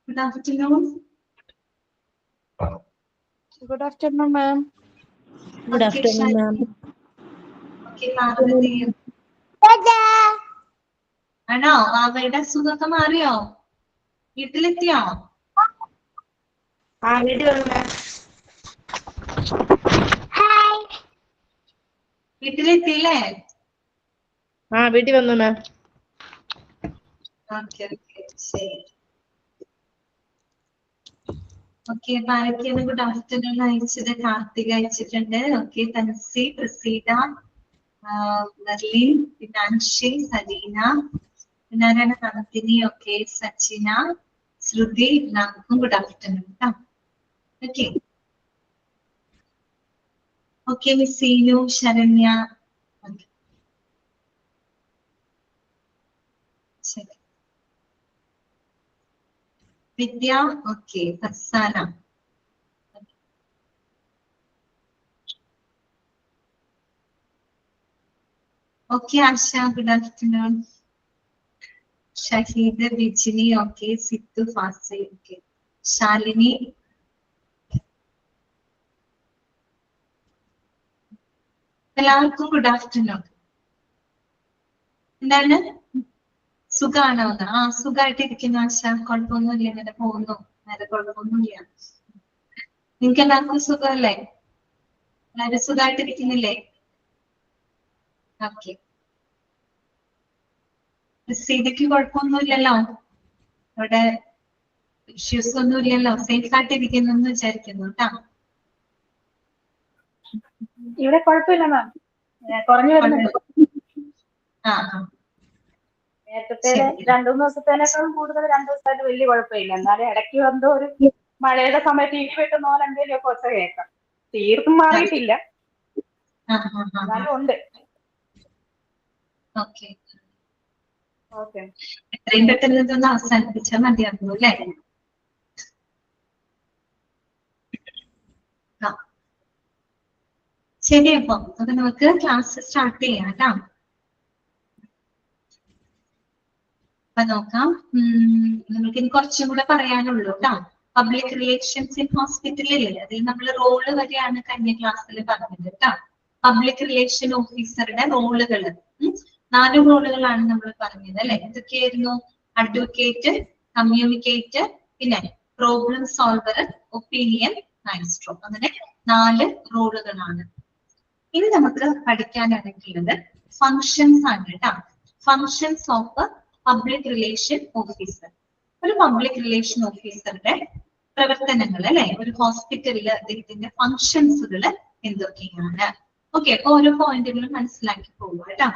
Good afternoon. Good afternoon, ma'am. Good afternoon, ma'am. Okay, Parvati. ആണോ അവയുടെ അസുഖമൊക്കെ മാറിയോ? വീട്ടിലെത്തിയോ? വീട്ടിൽ വന്നു. വീട്ടിലെത്തിയില്ലേ? വീട്ടിൽ വന്നു മാം. ഓക്കെ ഓക്കെ ശരി. ഓക്കെ ആരൊക്കെയാണ് ഗുഡ് ആഫ്റ്റർനൂൺ അയച്ചത്? കാർത്തിക അയച്ചിട്ടുണ്ട്. ഓക്കെ തൻസി, പ്രസീത, മെർലിൻ, ഫിനാൻഷി, സലീന, പിന്നെ ആരാണ്? നന്ദിനി, ഓക്കെ സച്ചിന, ശ്രുതി, എല്ലാവർക്കും ഗുഡ് ആഫ്റ്റർനൂൺ കേട്ടോ. Okay okay miss Seenu, Saranya, ശരി. വിദ്യ, ഓക്കെ ഫർസാന, ഓക്കെ ആശ, good afternoon. Shaheed, Bijini, okay സിത്തു, ഫാസി, okay Shalini, എല്ലാവർക്കും ഗുഡ് ആഫ്റ്റർനൂൺ. എന്താണ് സുഖാണോ? സുഖമായിട്ട് ഇരിക്കുന്നു ആശ, കുഴപ്പമൊന്നുമില്ല, ഇങ്ങനെ പോകുന്നു, വേറെ കുഴപ്പമൊന്നുമില്ല. നിങ്ങൾക്ക് എല്ലാവർക്കും സുഖമല്ലേ? എല്ലാവരും സുഖമായിട്ടിരിക്കുന്നില്ലേ? ഓക്കെ സീതയ്ക്ക് കുഴപ്പമൊന്നുമില്ലല്ലോ? അവിടെ ഇഷ്യൂസ് ഒന്നും ഇല്ലല്ലോ? സേഫ് ആയിട്ടിരിക്കുന്നു എന്ന് വിചാരിക്കുന്നു കേട്ടോ. ഇവിടെ കുഴപ്പമില്ല മാം, കുറഞ്ഞു വരുന്നുണ്ട്. നേരത്തെ 2-3 ദിവസത്തേനേക്കാളും കൂടുതൽ 2 ദിവസമായിട്ട് വലിയ കുഴപ്പമില്ല. എന്നാലും ഇടയ്ക്ക് എന്തോ ഒരു മഴയുടെ സമയത്ത് ഇടി വെട്ടുന്ന പോലെ എന്തെങ്കിലും ഒച്ച കേൾക്കാം. തീർത്തും മാറിയിട്ടില്ല, എന്നാലും ഉണ്ട്. ഓക്കെ ഓക്കെ, എത്രയും പെട്ടെന്ന് ഇതൊന്ന് അവസാനിപ്പിച്ചാൽ മതിയാകുന്നു അല്ലേ? ശരി, അപ്പൊ നമുക്ക് ക്ലാസ് സ്റ്റാർട്ട് ചെയ്യാം കേട്ടോ. അപ്പൊ നോക്കാം, നമുക്ക് ഇനി കുറച്ചും കൂടെ പറയാനുള്ളൂ കേട്ടോ. പബ്ലിക് റിലേഷൻസ് ഇൻ ഹോസ്പിറ്റലിൽ അതിൽ നമ്മൾ റോള് വരെയാണ് കഴിഞ്ഞ ക്ലാസ്സിൽ പറഞ്ഞത് കേട്ടോ. പബ്ലിക് റിലേഷൻ ഓഫീസറുടെ റോളുകൾ 4 റോളുകളാണ് നമ്മൾ പറഞ്ഞത് അല്ലെ? എന്തൊക്കെയായിരുന്നു? അഡ്വക്കേറ്റ്, കമ്മ്യൂണിക്കേറ്റർ, പിന്നെ പ്രോബ്ലം സോൾവർ, ഒപ്പീനിയൻ മാജിസ്ട്രോ. അങ്ങനെ 4 റോളുകളാണ്. ഇനി നമുക്ക് പഠിക്കാനായിട്ടുള്ളത് ഫങ്ഷൻസ് ആണ് കേട്ടോ. Functions of public relation officer. ഒരു പബ്ലിക് റിലേഷൻ ഓഫീസറുടെ പ്രവർത്തനങ്ങൾ അല്ലെ? ഒരു ഹോസ്പിറ്റലിൽ അദ്ദേഹത്തിന്റെ ഫങ്ഷൻസുകൾ എന്തൊക്കെയാണ്? ഓക്കെ, അപ്പൊ ഓരോ പോയിന്റുകളും മനസ്സിലാക്കി പോവുക കേട്ടോ.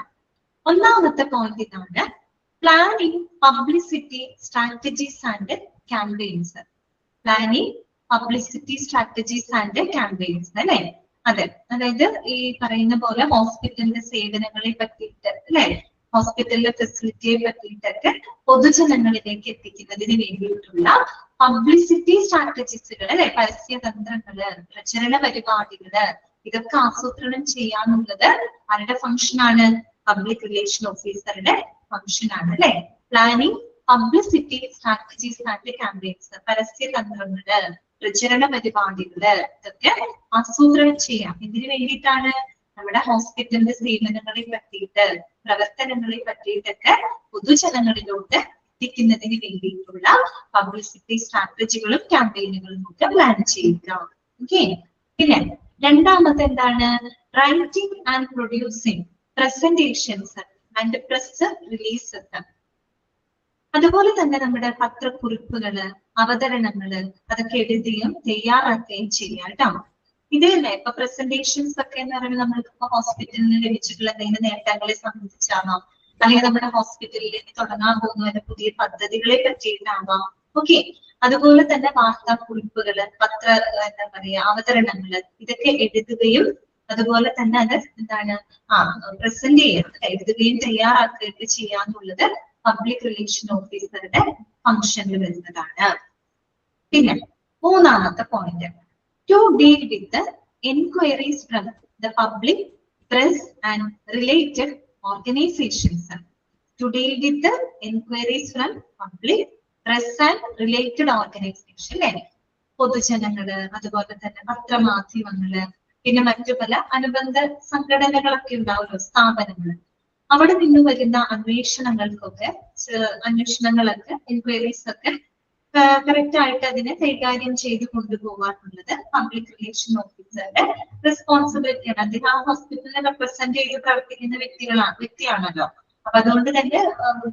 ഒന്നാമത്തെ പോയിന്റ് ഇതാണ്, planning publicity strategies and campaigns. Planning publicity strategies and campaigns അല്ലെ? അതെ, അതായത് ഈ പറയുന്ന പോലെ ഹോസ്പിറ്റലിന്റെ സേവനങ്ങളെ പറ്റിയിട്ട് അല്ലെ, ഹോസ്പിറ്റലിലെ ഫെസിലിറ്റിയെ പറ്റിയിട്ടൊക്കെ പൊതുജനങ്ങളിലേക്ക് എത്തിക്കുന്നതിന് വേണ്ടിയിട്ടുള്ള പബ്ലിസിറ്റി സ്ട്രാറ്റജീസുകൾ അല്ലെ, പരസ്യതന്ത്രങ്ങള്, പ്രചരണ പരിപാടികള്, ഇതൊക്കെ ആസൂത്രണം ചെയ്യാന്നുള്ളത് ആരുടെ ഫംഗ്ഷൻ ആണ്? പബ്ലിക് റിലേഷൻ ഓഫീസറുടെ ഫംഗ്ഷൻ ആണ് അല്ലെ? Planning publicity strategies and campaigns, പരസ്യതന്ത്രങ്ങള്, പ്രചരണ പരിപാടികള്, ഇതൊക്കെ ആസൂത്രണം ചെയ്യാം. ഇതിനു വേണ്ടിയിട്ടാണ് നമ്മുടെ ഹോസ്പിറ്റലിന്റെ സേവനങ്ങളെ പറ്റിയിട്ട്, പ്രവർത്തനങ്ങളെ പറ്റിയിട്ടൊക്കെ പൊതുജനങ്ങളിലോട്ട് എത്തിക്കുന്നതിന് വേണ്ടിയിട്ടുള്ള പബ്ലിസിറ്റി സ്ട്രാറ്റജികളും ക്യാമ്പയിനുകളും ഒക്കെ പ്ലാൻ ചെയ്യുക. ഓക്കെ, പിന്നെ രണ്ടാമത്തെ എന്താണ്? Writing and producing presentations and press releases. അതുപോലെ തന്നെ നമ്മുടെ പത്രക്കുറിപ്പുകള്, അവതരണങ്ങള്, അതൊക്കെ എഴുതുകയും തയ്യാറാക്കുകയും ചെയ്യാം കേട്ടോ. ഇതല്ലേ ഇപ്പൊ പ്രസന്റേഷൻസ് ഒക്കെ എന്ന് പറയുന്നത് നമ്മൾക്കിപ്പോ ഹോസ്പിറ്റലിന് ലഭിച്ചിട്ടുള്ള എന്തെങ്കിലും നേട്ടങ്ങളെ സംബന്ധിച്ചാണോ, അല്ലെങ്കിൽ നമ്മുടെ ഹോസ്പിറ്റലിൽ തുടങ്ങാൻ പോകുന്ന പുതിയ പദ്ധതികളെ പറ്റിയിട്ടാവാം. ഓക്കെ, അതുപോലെ തന്നെ വാർത്താക്കുറിപ്പുകള്, എന്താ പറയാ അവതരണങ്ങള്, ഇതൊക്കെ എഴുതുകയും അതുപോലെ തന്നെ അത് എന്താണ് പ്രസന്റ് ചെയ്യാം, എഴുതുകയും തയ്യാറാക്കുകയൊക്കെ ചെയ്യാന്നുള്ളത് പബ്ലിക് റിലേഷൻ ഓഫീസറുടെ ഫംഗ്ഷനിൽ വരുന്നതാണ്. പിന്നെ മൂന്നാമത്തെ point, to deal with enquiries from the public, press and related organisations. To deal with enquiries from public, press and related organisation അല്ലെ, പൊതുജനങ്ങള്, അതുപോലെ തന്നെ പത്രമാധ്യമങ്ങള്, പിന്നെ മറ്റു പല അനുബന്ധ സംഘടനകളൊക്കെ ഉണ്ടാവുമല്ലോ, സ്ഥാപനങ്ങള്, അവിടെ നിന്ന് വരുന്ന അന്വേഷണങ്ങൾക്കൊക്കെ എൻക്വയറീസ് ഒക്കെ കറക്റ്റ് ആയിട്ട് അതിനെ കൈകാര്യം ചെയ്ത് കൊണ്ടുപോകാനുള്ളത് പബ്ലിക് റിലേഷൻ ഓഫീസറുടെ റെസ്പോൺസിബിലിറ്റിയാണ്. അദ്ദേഹം ആ ഹോസ്പിറ്റലിനെ റെപ്രസെന്റ് ചെയ്ത് പ്രവർത്തിക്കുന്ന വ്യക്തിയാണല്ലോ. അപ്പൊ അതുകൊണ്ട് തന്നെ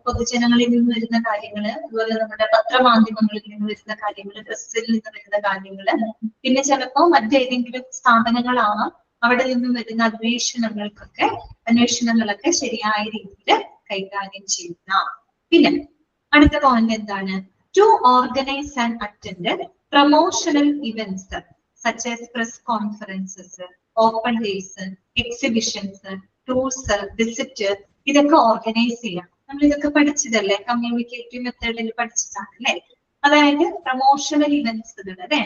പൊതുജനങ്ങളിൽ നിന്ന് വരുന്ന കാര്യങ്ങള്, അതുപോലെ നമ്മുടെ പത്രമാധ്യമങ്ങളിൽ നിന്ന് വരുന്ന കാര്യങ്ങള്, പ്രസ്സിൽ നിന്ന് വരുന്ന കാര്യങ്ങള്, പിന്നെ ചിലപ്പോ മറ്റേതെങ്കിലും സ്ഥാപനങ്ങളാവാം, അവിടെ നിന്നും വരുന്ന അന്വേഷണങ്ങളൊക്കെ ശരിയായ രീതിയിൽ കൈകാര്യം ചെയ്യുന്ന. പിന്നെ അടുത്ത പോയിന്റ് എന്താണ്, to organise and attend promotional events such as press conferences, open days, exhibitions, tours, visit, ഇതൊക്കെ ഓർഗനൈസ് ചെയ്യാം. നമ്മൾ ഇതൊക്കെ പഠിച്ചതല്ലേ, കമ്മ്യൂണിക്കേറ്റീവ് മെത്തേഡിൽ പഠിച്ചതാണ് അല്ലെ. അതായത് പ്രൊമോഷണൽ ഇവന്റ്സുകൾ അല്ലെ,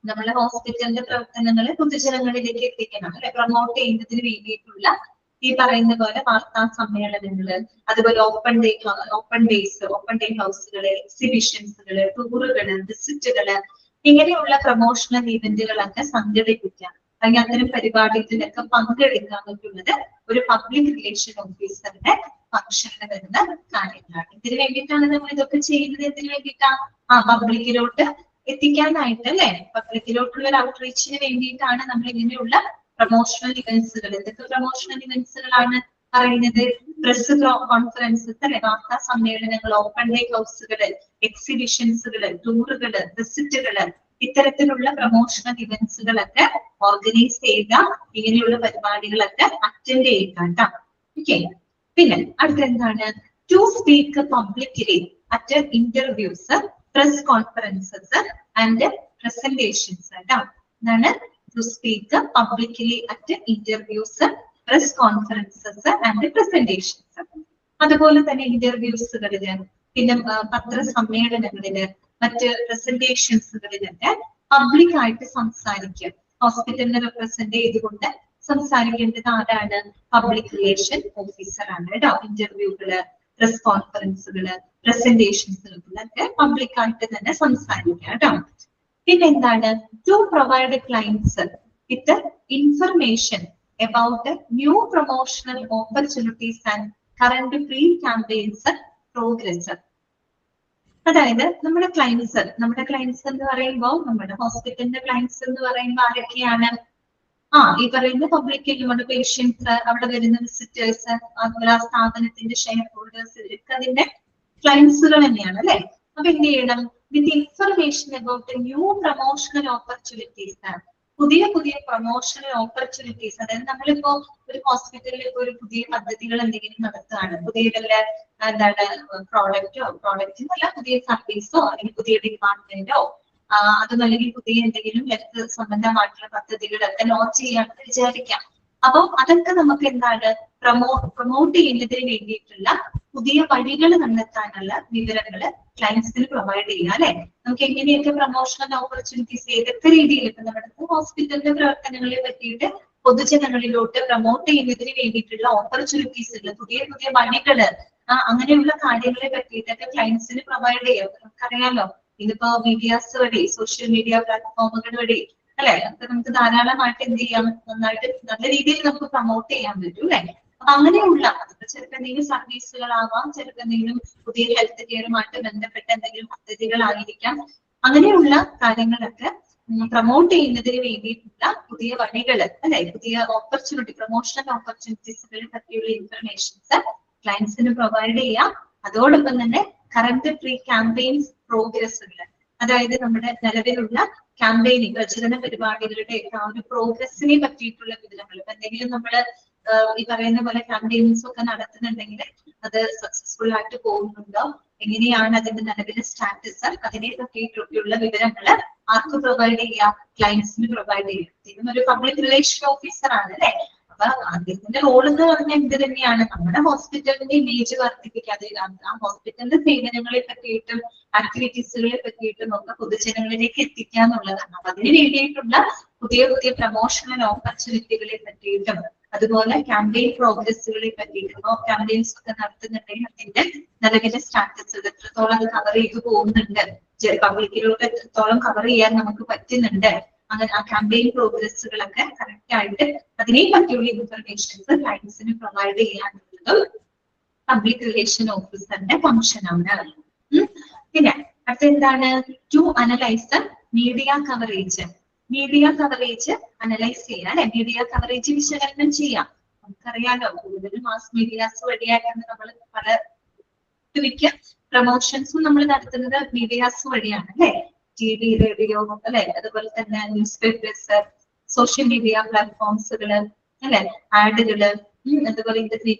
നമ്മളെ ഹോസ്പിറ്റലിന്റെ പ്രവർത്തനങ്ങളെ പൊതുജനങ്ങളിലേക്ക് എത്തിക്കണം അല്ലെ, പ്രൊമോട്ട് ചെയ്യുന്നതിന് വേണ്ടിയിട്ടുള്ള ഈ പറയുന്ന പോലെ വാർത്താ സമ്മേളനങ്ങള്, അതുപോലെ ഓപ്പൺ ഡേ ഹൗസുകള്, എക്സിബിഷൻസുകള്, ടൂറുകള്, വിസിറ്റുകള്, ഇങ്ങനെയുള്ള പ്രൊമോഷണൽ ഇവന്റുകളൊക്കെ സംഘടിപ്പിക്കാം, അല്ലെങ്കിൽ അത്തരം പരിപാടികളിലൊക്കെ പങ്കെടുക്കാൻ പറ്റുന്നത് ഒരു പബ്ലിക് റിലേഷൻ ഓഫീസറുടെ ഫംഗ്ഷനിൽ വരുന്ന കാര്യങ്ങളാണ്. ഇതിനു വേണ്ടിയിട്ടാണ് നമ്മൾ ഇതൊക്കെ ചെയ്യുന്നത്. എന്തിനു വേണ്ടിയിട്ടാ? പബ്ലിക്കിലോട്ട് എത്തിക്കാനായിട്ട് അല്ലെ, പബ്ലിക്കിലോട്ടുള്ള ഒരു ഔട്ട്റീച്ചിന് വേണ്ടിയിട്ടാണ് നമ്മൾ ഇങ്ങനെയുള്ള പ്രൊമോഷണൽ ഇവന്റ്സുകൾ. എന്തൊക്കെ പ്രൊമോഷണൽ ഇവന്റ്സുകളാണ് പറയുന്നത്? പ്രസ് കോൺഫറൻസസ് അല്ലെ, വാർത്താ സമ്മേളനങ്ങൾ, ഓപ്പൺ ഡേ ഹൗസുകള്, എക്സിബിഷൻസുകള്, ടൂറുകള്, വിസിറ്റുകള്, ഇത്തരത്തിലുള്ള പ്രൊമോഷണൽ ഇവന്റ്സുകളൊക്കെ ഓർഗനൈസ് ചെയ്യുക, ഇങ്ങനെയുള്ള പരിപാടികളൊക്കെ അറ്റൻഡ് ചെയ്യുക. ഓക്കെ. പിന്നെ അടുത്ത എന്താണ്, to speak publicly at interviews, press conferences and presentations. എന്താണ് to speak publicly at interviews, press conferences and presentations. അതുപോലെ തന്നെ ഇന്റർവ്യൂസുകളില്, പിന്നെ പത്രസമ്മേളനങ്ങളില്, മറ്റ് പ്രസന്റേഷൻസുകളിലൊക്കെ പബ്ലിക് ആയിട്ട് സംസാരിക്കുക. ഹോസ്പിറ്റലിനെ റെപ്രസെന്റ് ചെയ്തുകൊണ്ട് സംസാരിക്കേണ്ടത് ആരാണ്? പബ്ലിക് റിലേഷൻ ഓഫീസർ ആണ് കേട്ടോ. ഇന്റർവ്യൂകള്, പ്രസ് കോൺഫറൻസുകള്, പ്രസന്റേഷൻസുകളൊക്കെ പബ്ലിക് ആയിട്ട് തന്നെ സംസാരിക്കുക കേട്ടോ. പിന്നെ എന്താണ്, to provide clients with information about new promotional opportunities and current pre campaigns progress. അതായത് നമ്മുടെ ക്ലയൻസ് എന്ന് പറയുമ്പോൾ, നമ്മുടെ ഹോസ്പിറ്റലിന്റെ ക്ലയൻസ് എന്ന് പറയുമ്പോൾ ആരൊക്കെയാണ്? ഈ പറയുന്ന പബ്ലിക്കിൽ നമ്മുടെ പേഷ്യൻസ്, അവിടെ വരുന്ന വിസിറ്റേഴ്സ്, അതുപോലെ ആ സ്ഥാപനത്തിന്റെ ഷെയർ ഹോൾഡേഴ്സ്, ഇവരൊക്കെ അതിന്റെ ക്ലയൻസുകൾ തന്നെയാണ് അല്ലെ. അപ്പൊ എന്ത് ചെയ്യണം? വിത്ത് information about new promotional opportunities, പുതിയ പ്രൊമോഷണൽ ഓപ്പർച്യൂണിറ്റീസ്. അതായത് നമ്മളിപ്പോ ഒരു ഹോസ്പിറ്റലിൽ ഒരു പുതിയ പദ്ധതികൾ എന്തെങ്കിലും നടത്തുകയാണ്, പുതിയ എന്താണ് പ്രോഡക്റ്റിനല്ല, പുതിയ സർവീസോ അല്ലെങ്കിൽ പുതിയ ഡിപ്പാർട്ട്മെന്റോ, അതും അല്ലെങ്കിൽ പുതിയ എന്തെങ്കിലും ഹെൽത്ത് സംബന്ധമായിട്ടുള്ള പദ്ധതികളൊക്കെ ലോഞ്ച് ചെയ്യാമെന്ന് വിചാരിക്കാം. അപ്പൊ അതൊക്കെ നമുക്ക് എന്താണ്, പ്രൊമോട്ട് ചെയ്യുന്നതിന് വേണ്ടിയിട്ടുള്ള പുതിയ വഴികൾ കണ്ടെത്താനുള്ള വിവരങ്ങള് ക്ലയൻസിന് പ്രൊവൈഡ് ചെയ്യുക അല്ലെ. നമുക്ക് എങ്ങനെയൊക്കെ പ്രൊമോഷണൽ ഓപ്പർച്യൂണിറ്റീസ് ഏതൊക്കെ രീതിയിൽ ഇപ്പൊ നമ്മുടെ ഹോസ്പിറ്റലിന്റെ പ്രവർത്തനങ്ങളെ പറ്റിയിട്ട് പൊതുജനങ്ങളിലോട്ട് പ്രൊമോട്ട് ചെയ്യുന്നതിന് വേണ്ടിയിട്ടുള്ള ഓപ്പർച്യൂണിറ്റീസുകൾ, പുതിയ വഴികള്, അങ്ങനെയുള്ള കാര്യങ്ങളെ പറ്റിയിട്ടൊക്കെ ക്ലയൻസിന് പ്രൊവൈഡ് ചെയ്യാം. നമുക്കറിയാലോ, ഇതിപ്പോ മീഡിയാസ് വഴി, സോഷ്യൽ മീഡിയ പ്ലാറ്റ്ഫോമുകൾ വഴി അല്ലെ, അപ്പൊ നമുക്ക് ധാരാളമായിട്ട് എന്ത് ചെയ്യാം, നന്നായിട്ട് നല്ല രീതിയിൽ നമുക്ക് പ്രൊമോട്ട് ചെയ്യാൻ പറ്റും അല്ലെ. അപ്പൊ അങ്ങനെയുള്ള ചിലപ്പോൾ എന്തെങ്കിലും സർവീസുകളാവാം, ചിലപ്പോൾ എന്തെങ്കിലും പുതിയ ഹെൽത്ത് കെയറുമായിട്ട് ബന്ധപ്പെട്ട എന്തെങ്കിലും പദ്ധതികളായിരിക്കാം. അങ്ങനെയുള്ള കാര്യങ്ങളൊക്കെ പ്രൊമോട്ട് ചെയ്യുന്നതിന് വേണ്ടിയിട്ടുള്ള പുതിയ വഴികൾ അല്ലെ, പുതിയ പ്രൊമോഷണൽ ഓപ്പർച്യൂണിറ്റീസുകളെ പറ്റിയുള്ള ഇൻഫർമേഷൻസ് ക്ലയൻസിന് പ്രൊവൈഡ് ചെയ്യാം. അതോടൊപ്പം തന്നെ കറന്റ് പ്രീ ക്യാമ്പയിൻസ് പ്രോഗ്രസ്സുകൾ, അതായത് നമ്മുടെ നിലവിലുള്ള ക്യാമ്പയിനിങ്, പ്രചരണ പരിപാടികളുടെ ആ ഒരു പ്രോഗ്രസ്സിനെ പറ്റിയിട്ടുള്ള വിവരങ്ങൾ. ഇപ്പൊ എന്തെങ്കിലും നമ്മള് ഈ പറയുന്ന പോലെ ക്യാമ്പയിൻസ് ഒക്കെ നടത്തുന്നുണ്ടെങ്കിൽ അത് സക്സസ്ഫുൾ ആയിട്ട് പോകുന്നുണ്ടോ, എങ്ങനെയാണ് അതിന്റെ നിലവിലെ സ്റ്റാറ്റസ്, അതിനെ പറ്റിയിട്ടുള്ള വിവരങ്ങൾ ആർക്ക് പ്രൊവൈഡ് ചെയ്യാം? ക്ലയൻസിന് പ്രൊവൈഡ് ചെയ്യാം. ഇതിനും ഒരു പബ്ലിക് റിലേഷൻ ഓഫീസർ ആണ് അല്ലെ. അപ്പൊ അദ്ദേഹത്തിന്റെ റോൾ എന്ന് പറഞ്ഞാൽ എന്ത് തന്നെയാണ്? നമ്മുടെ ഹോസ്പിറ്റലിന്റെ ഇമേജ് വർദ്ധിപ്പിക്കാതെ ആ ഹോസ്പിറ്റലിന്റെ സേവനങ്ങളെ പറ്റിയിട്ടും ആക്ടിവിറ്റീസുകളെ പറ്റിയിട്ടും ഒക്കെ പൊതുജനങ്ങളിലേക്ക് എത്തിക്കുക എന്നുള്ളതാണ്. അപ്പൊ അതിന് വേണ്ടിയിട്ടുള്ള പുതിയ പുതിയ പ്രൊമോഷണൽ ഓപ്പർച്യൂണിറ്റികളെ പറ്റിയിട്ടും അതുപോലെ ക്യാമ്പയിൻ പ്രോഗ്രസ്സുകളെ പറ്റിയിട്ടും ക്യാമ്പയിൻസ് ഒക്കെ നടത്തുന്നുണ്ടെങ്കിൽ അതിന്റെ നിലവിലെ സ്റ്റാറ്റസ് എത്രത്തോളം അത് കവർ ചെയ്തു പോകുന്നുണ്ട്, പബ്ലിക്കിലൂടെ എത്രത്തോളം കവർ ചെയ്യാൻ നമുക്ക് പറ്റുന്നുണ്ട്, അങ്ങനെ ആ ക്യാമ്പയിൻ പ്രോഗ്രസ്സുകളൊക്കെ കറക്റ്റ് ആയിട്ട് അതിനെ പറ്റിയുള്ള ഇൻഫർമേഷൻസ് ക്ലയൻസിന് പ്രൊവൈഡ് ചെയ്യാനുള്ളതും പബ്ലിക് റിലേഷൻ ഓഫീസറിന്റെ ഫംഗ്ഷൻ ആണ്. പിന്നെ അടുത്ത എന്താണ്? To analyse media coverage. Media coverage analyse ചെയ്യാം അല്ലെ, മീഡിയ കവറേജ് വിശകലനം ചെയ്യാം. നമുക്കറിയാലോ കൂടുതലും മാസ് മീഡിയാസ് വഴിയായിട്ടാണ് നമ്മൾ പല മിക്ക പ്രൊമോഷൻസും നമ്മൾ നടത്തുന്നത് മീഡിയാസ് വഴിയാണ് അല്ലെ. TV, റേഡിയോ അല്ലെ, അതുപോലെ തന്നെ ന്യൂസ് പേപ്പേഴ്സ്, സോഷ്യൽ മീഡിയ പ്ലാറ്റ്ഫോംസുകള് അല്ലെ, ആഡുകള്, അതുപോലെ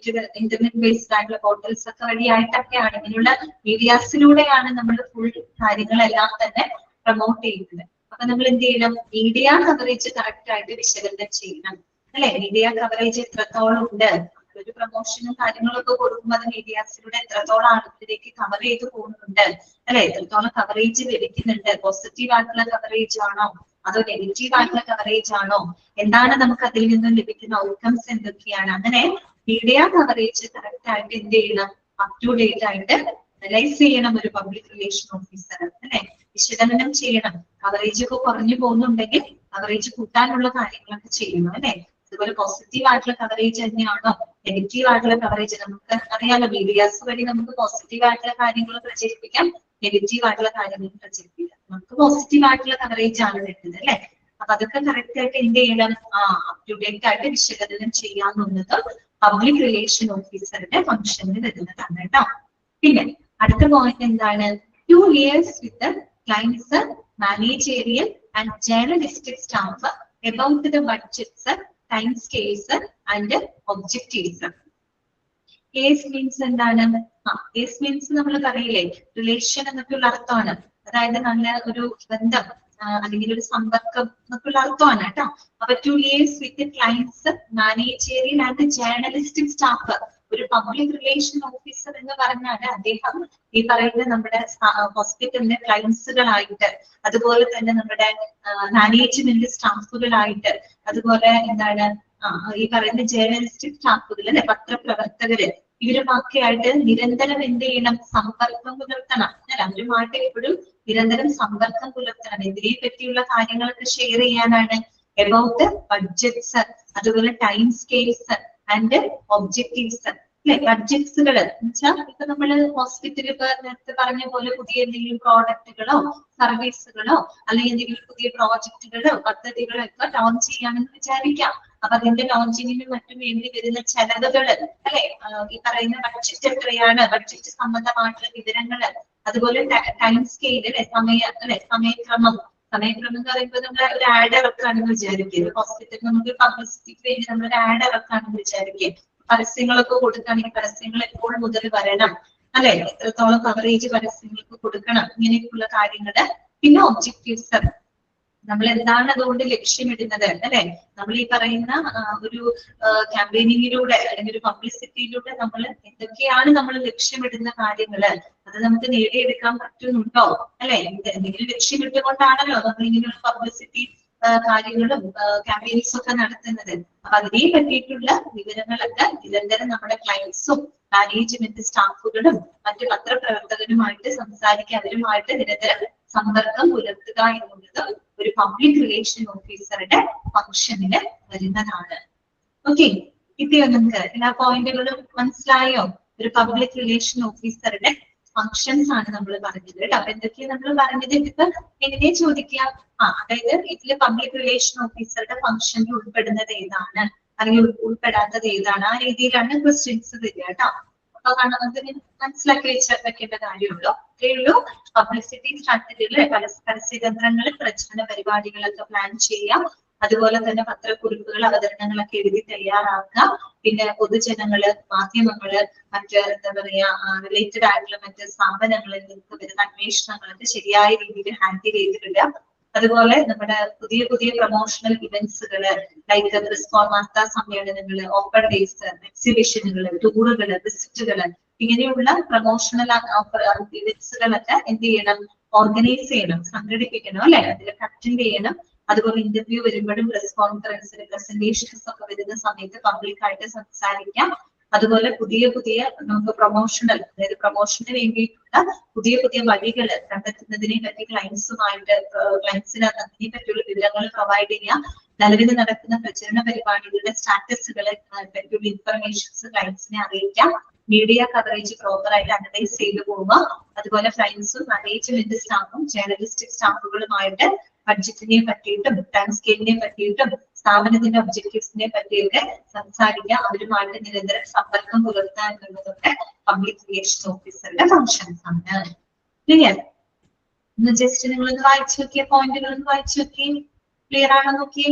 ഇന്റർനെറ്റ് ബേസ്ഡ് ആയിട്ടുള്ള പോർട്ടൽസ് ഒക്കെ വഴിയായിട്ടൊക്കെയാണ് ഇങ്ങനെയുള്ള മീഡിയാസിലൂടെയാണ് നമ്മൾ ഫുൾ കാര്യങ്ങളെല്ലാം തന്നെ പ്രൊമോട്ട് ചെയ്യുന്നത്. അപ്പൊ നമ്മൾ എന്ത് ചെയ്യണം? മീഡിയ കവറേജ് കറക്റ്റ് ആയിട്ട് വിശകലനം ചെയ്യണം അല്ലെ. മീഡിയ കവറേജ് എത്രത്തോളം ഉണ്ട്, ഒരു പ്രൊമോഷനും കാര്യങ്ങളൊക്കെ കൊടുക്കുമ്പോൾ അത് മീഡിയാസിലൂടെ എത്രത്തോളം ആളുകളിലേക്ക് കവർ ചെയ്ത് പോകുന്നുണ്ട് അല്ലെ, എത്രത്തോളം കവറേജ് ലഭിക്കുന്നുണ്ട്, പോസിറ്റീവ് ആയിട്ടുള്ള കവറേജ് ആണോ അതോ നെഗറ്റീവ് ആയിട്ടുള്ള കവറേജ് ആണോ, എന്താണ് നമുക്ക് അതിൽ നിന്നും ലഭിക്കുന്ന ഔട്ട്കംസ് എന്തൊക്കെയാണ്. അങ്ങനെ മീഡിയ കവറേജ് കറക്റ്റ് ആയിട്ട് എന്ത് ചെയ്യണം? അപ് ടു ഡേറ്റ് ആയിട്ട് അനലൈസ് ചെയ്യണം ഒരു പബ്ലിക് റിലേഷൻ ഓഫീസർ അല്ലെ. വിശകലനം ചെയ്യണം. കവറേജ് ഒക്കെ കുറഞ്ഞു പോകുന്നുണ്ടെങ്കിൽ കവറേജ് കൂട്ടാനുള്ള കാര്യങ്ങളൊക്കെ ചെയ്യണം അല്ലെ. അതുപോലെ പോസിറ്റീവ് ആയിട്ടുള്ള കവറേജ് തന്നെയാണോ നെഗറ്റീവ് ആയിട്ടുള്ള കവറേജ്? നമുക്ക് അറിയാലോ മീഡിയാസ് വഴി നമുക്ക് പോസിറ്റീവ് ആയിട്ടുള്ള കാര്യങ്ങൾ പ്രചരിപ്പിക്കാം, നെഗറ്റീവ് ആയിട്ടുള്ള കാര്യങ്ങൾ പ്രചരിപ്പിക്കാം. നമുക്ക് പോസിറ്റീവ് ആയിട്ടുള്ള കവറേജ് ആണ് വരുന്നത് അല്ലെ. അപ്പൊ അതൊക്കെ കറക്റ്റ് ആയിട്ട് എന്ത് ചെയ്യണം? അപ് ടു ഡേറ്റ് ആയിട്ട് വിശകലനം ചെയ്യാന്നുള്ളത് പബ്ലിക് റിലേഷൻ ഓഫീസറുടെ ഫംഗ്ഷനിൽ വരുന്നതാണ് കേട്ടോ. പിന്നെ അടുത്ത പോയിന്റ് എന്താണ്? 2 years with the clients, managerial and journalistic staff about the budgets, time scales and objectives. Case means എന്താണ്? കേസ് മീൻസ് നമ്മൾ പറയില്ലേ റിലേഷൻ എന്നൊക്കെയുള്ള അർത്ഥമാണ്. അതായത് നല്ല ഒരു ബന്ധം അല്ലെങ്കിൽ ഒരു സമ്പർക്കം എന്നൊക്കെയുള്ള അർത്ഥമാണ് കേട്ടോ. അപ്പൊ 2 years with clients, managerial and journalistic staff. ഒരു പബ്ലിക് റിലേഷൻ ഓഫീസർ എന്ന് പറഞ്ഞാൽ അദ്ദേഹം ഈ പറയുന്ന നമ്മുടെ ഹോസ്പിറ്റലിന്റെ ക്ലയൻസുകളായിട്ട്, അതുപോലെ തന്നെ നമ്മുടെ മാനേജ്മെന്റ് സ്റ്റാഫുകളായിട്ട്, അതുപോലെ എന്താണ് ഈ പറയുന്ന ജേർണലിസ്റ്റിക് സ്റ്റാഫുകൾ അല്ലെ, പത്രപ്രവർത്തകര്, ഇവരുമൊക്കെ ആയിട്ട് നിരന്തരം എന്ത് ചെയ്യണം? സമ്പർക്കം പുലർത്തണം അല്ലെ. അവരുമായിട്ട് എപ്പോഴും നിരന്തരം സമ്പർക്കം പുലർത്തണം. ഇതിനെ പറ്റിയുള്ള കാര്യങ്ങളൊക്കെ ഷെയർ ചെയ്യാനാണ്. എബൌട്ട് ബഡ്ജറ്റ്സ്, അതുപോലെ ടൈം സ്കെയിൽസ് ആൻഡ് ഒബ്ജക്റ്റീവ്സ് അല്ലെ. ബഡ്ജറ്റ്സുകൾ എന്നുവെച്ചാൽ ഇപ്പൊ നമ്മള് ഹോസ്പിറ്റലിൽ ഇപ്പൊ നേരത്തെ പറഞ്ഞ പോലെ പുതിയ എന്തെങ്കിലും പ്രോഡക്റ്റുകളോ സർവീസുകളോ അല്ലെങ്കിൽ എന്തെങ്കിലും പുതിയ പ്രോജക്റ്റുകളോ പദ്ധതികളോ ഒക്കെ ലോഞ്ച് ചെയ്യാമെന്ന് വിചാരിക്കാം. അപ്പൊ അതിന്റെ ലോഞ്ചിങ്ങിനും മറ്റും വേണ്ടി വരുന്ന ചെലവുകൾ അല്ലെ, ഈ പറയുന്ന ബഡ്ജറ്റ് എത്രയാണ്, ബഡ്ജറ്റ് സംബന്ധമായിട്ടുള്ള വിവരങ്ങള്, അതുപോലെ ടൈം സ്കെയിൽ അല്ലെ, സമയക്രമം എന്ന് പറയുമ്പോൾ നമ്മൾ ഒരു ആഡ് ഇറക്കാണെന്ന് വിചാരിക്കുക. ഹോസ്പിറ്റലിൽ നമുക്ക് പബ്ലിസിറ്റിക്ക് വേണ്ടി നമ്മൾ ഒരു ആഡ് ഇറക്കാണെന്ന് വിചാരിക്കുക. പരസ്യങ്ങളൊക്കെ കൊടുക്കുകയാണെങ്കിൽ പരസ്യങ്ങൾ എപ്പോൾ മുതൽ വരണം അല്ലെ, എത്രത്തോളം കവറേജ് പരസ്യങ്ങൾക്ക് കൊടുക്കണം, ഇങ്ങനെയൊക്കെയുള്ള കാര്യങ്ങള്. പിന്നെ ഒബ്ജക്റ്റീവ്സ്, നമ്മൾ എന്താണ് അതുകൊണ്ട് ലക്ഷ്യമിടുന്നത് അല്ലെ. നമ്മൾ ഈ പറയുന്ന ഒരു ക്യാമ്പയിനിങ്ങിലൂടെ അല്ലെങ്കിൽ ഒരു പബ്ലിസിറ്റിയിലൂടെ നമ്മൾ എന്തൊക്കെയാണ് നമ്മൾ ലക്ഷ്യമിടുന്ന കാര്യങ്ങള്, അത് നമുക്ക് നേടിയെടുക്കാൻ പറ്റുന്നുണ്ടോ അല്ലെ. എന്തെങ്കിലും ലക്ഷ്യമിട്ടുകൊണ്ടാണല്ലോ നമ്മൾ ഇങ്ങനെയുള്ള പബ്ലിസിറ്റി കാര്യങ്ങളും ക്യാമ്പയിൻസും ഒക്കെ നടത്തുന്നത്. അപ്പൊ അതിനെ പറ്റിയിട്ടുള്ള വിവരങ്ങളൊക്കെ നിരന്തരം നമ്മുടെ ക്ലയൻസും മാനേജ്മെന്റ് സ്റ്റാഫുകളും മറ്റു പത്രപ്രവർത്തകരുമായിട്ട് സംസാരിക്കുക, അവരുമായിട്ട് നിരന്തരം സമ്പർക്കം പുലർത്തുക എന്നുള്ളത് ഒരു പബ്ലിക് റിലേഷൻ ഓഫീസറുടെ ഫംഗ്ഷനില് വരുന്നതാണ്. ഓക്കെ, കിട്ടിയോ നിങ്ങൾക്ക്? എല്ലാ പോയിന്റുകളും മനസ്സിലായോ? ഒരു പബ്ലിക് റിലേഷൻ ഓഫീസറുടെ ഫങ്ഷൻസ് ആണ് നമ്മൾ പറഞ്ഞത് കേട്ടോ. അപ്പൊ എന്തൊക്കെയാണ് നമ്മൾ പറഞ്ഞത്? ഇതിപ്പോ എങ്ങനെയാ ചോദിക്കുക? അതായത് ഇതില് പബ്ലിക് റിലേഷൻ ഓഫീസറുടെ ഫംഗ്ഷനിൽ ഉൾപ്പെടുന്നത് ഏതാണ് അല്ലെങ്കിൽ ഉൾപ്പെടാത്തത് ഏതാണ്, ആ രീതിയിലാണ് ക്വസ്റ്റ്യൻസ് തരിക കേട്ടോ. അപ്പൊ അതിന് മനസ്സിലാക്കി വെക്കേണ്ട കാര്യമുള്ളൂ. അത്രയേ ഉള്ളൂ. പബ്ലിസിറ്റി സ്ട്രാറ്റജികള്, പരസ്യതന്ത്രങ്ങള്, പ്രചരണ പരിപാടികളൊക്കെ പ്ലാൻ ചെയ്യാം, അതുപോലെ തന്നെ പത്രക്കുറിപ്പുകൾ, അവതരണങ്ങളൊക്കെ എഴുതി തയ്യാറാക്കുക. പിന്നെ പൊതുജനങ്ങള്, മാധ്യമങ്ങള്, മറ്റ് എന്താ പറയാ റിലേറ്റഡ് ആയിട്ടുള്ള മറ്റ് സ്ഥാപനങ്ങളിൽ നിന്ന് വരുന്ന അന്വേഷണങ്ങളൊക്കെ ശരിയായ രീതിയിൽ ഹാൻഡിൽ ചെയ്തിട്ടില്ല. അതുപോലെ നമ്മുടെ പുതിയ പുതിയ പ്രൊമോഷണൽ ഇവന്റ്സുകള് ലൈക്ക് ക്രിസ്കോൺ വാർത്താ സമ്മേളനങ്ങള്, ഓപ്പൺ ഡേയ്സ്, എക്സിബിഷനുകള്, ടൂറുകള്, വിസിറ്റുകള്, ഇങ്ങനെയുള്ള പ്രൊമോഷണൽ ഇവന്റ്സുകളൊക്കെ എന്ത് ചെയ്യണം, ഓർഗനൈസ് ചെയ്യണം, സംഘടിപ്പിക്കണം അല്ലെ, അതിൽ അറ്റൻഡ് ചെയ്യണം. അതുപോലെ ഇന്റർവ്യൂ വരുമ്പോഴും പ്രസ് കോൺഫറൻസിൽ പ്രസന്റേഷൻസ് ഒക്കെ വരുന്ന സമയത്ത് പബ്ലിക്കായിട്ട് സംസാരിക്കാം. അതുപോലെ പുതിയ പുതിയ നമുക്ക് പ്രൊമോഷണൽ, അതായത് പ്രൊമോഷന് വേണ്ടിയിട്ടുള്ള പുതിയ പുതിയ വഴികൾ കണ്ടെത്തുന്നതിനെ പറ്റി ക്ലയൻസിന് അതിനെ പറ്റിയുള്ള വിവരങ്ങൾ പ്രൊവൈഡ് ചെയ്യാം. നിലവിൽ നടക്കുന്ന പ്രചരണ പരിപാടികളുടെ സ്റ്റാറ്റസുകളെ പറ്റിയുള്ള ഇൻഫർമേഷൻസ് ക്ലയൻസിനെ അറിയിക്കാം. മീഡിയ കവറേജ് പ്രോപ്പറായിട്ട് അനലൈസ് ചെയ്തു പോവുക. അതുപോലെ ക്ലയൻസും മാനേജ്മെന്റ് സ്റ്റാഫും ജേർണലിസ്റ്റിക് സ്റ്റാഫുകളുമായിട്ട് ബഡ്ജറ്റിനെ പറ്റിയിട്ടും ടൈം സ്കെയിലിനെ പറ്റിയിട്ടും സ്ഥാപനത്തിന്റെ ഒബ്ജക്റ്റീവ്സിനെ പറ്റിയൊക്കെ സംസാരിക്കുക. അവരുമായിട്ട് നിരന്തരം സമ്പർക്കം പുലർത്തുക എന്നുള്ളതൊക്കെ പബ്ലിക് റിലേഷൻ ഓഫീസറുടെ ഫങ്ഷൻസ് ആണ്. ക്ലിയർ? ജസ്റ്റ് നിങ്ങളൊന്ന് വായിച്ചു നോക്കിയ പോയിന്റുകളൊന്ന് വായിച്ചു നോക്കിയേ. ക്ലിയർ ആണോ നോക്കിയേ?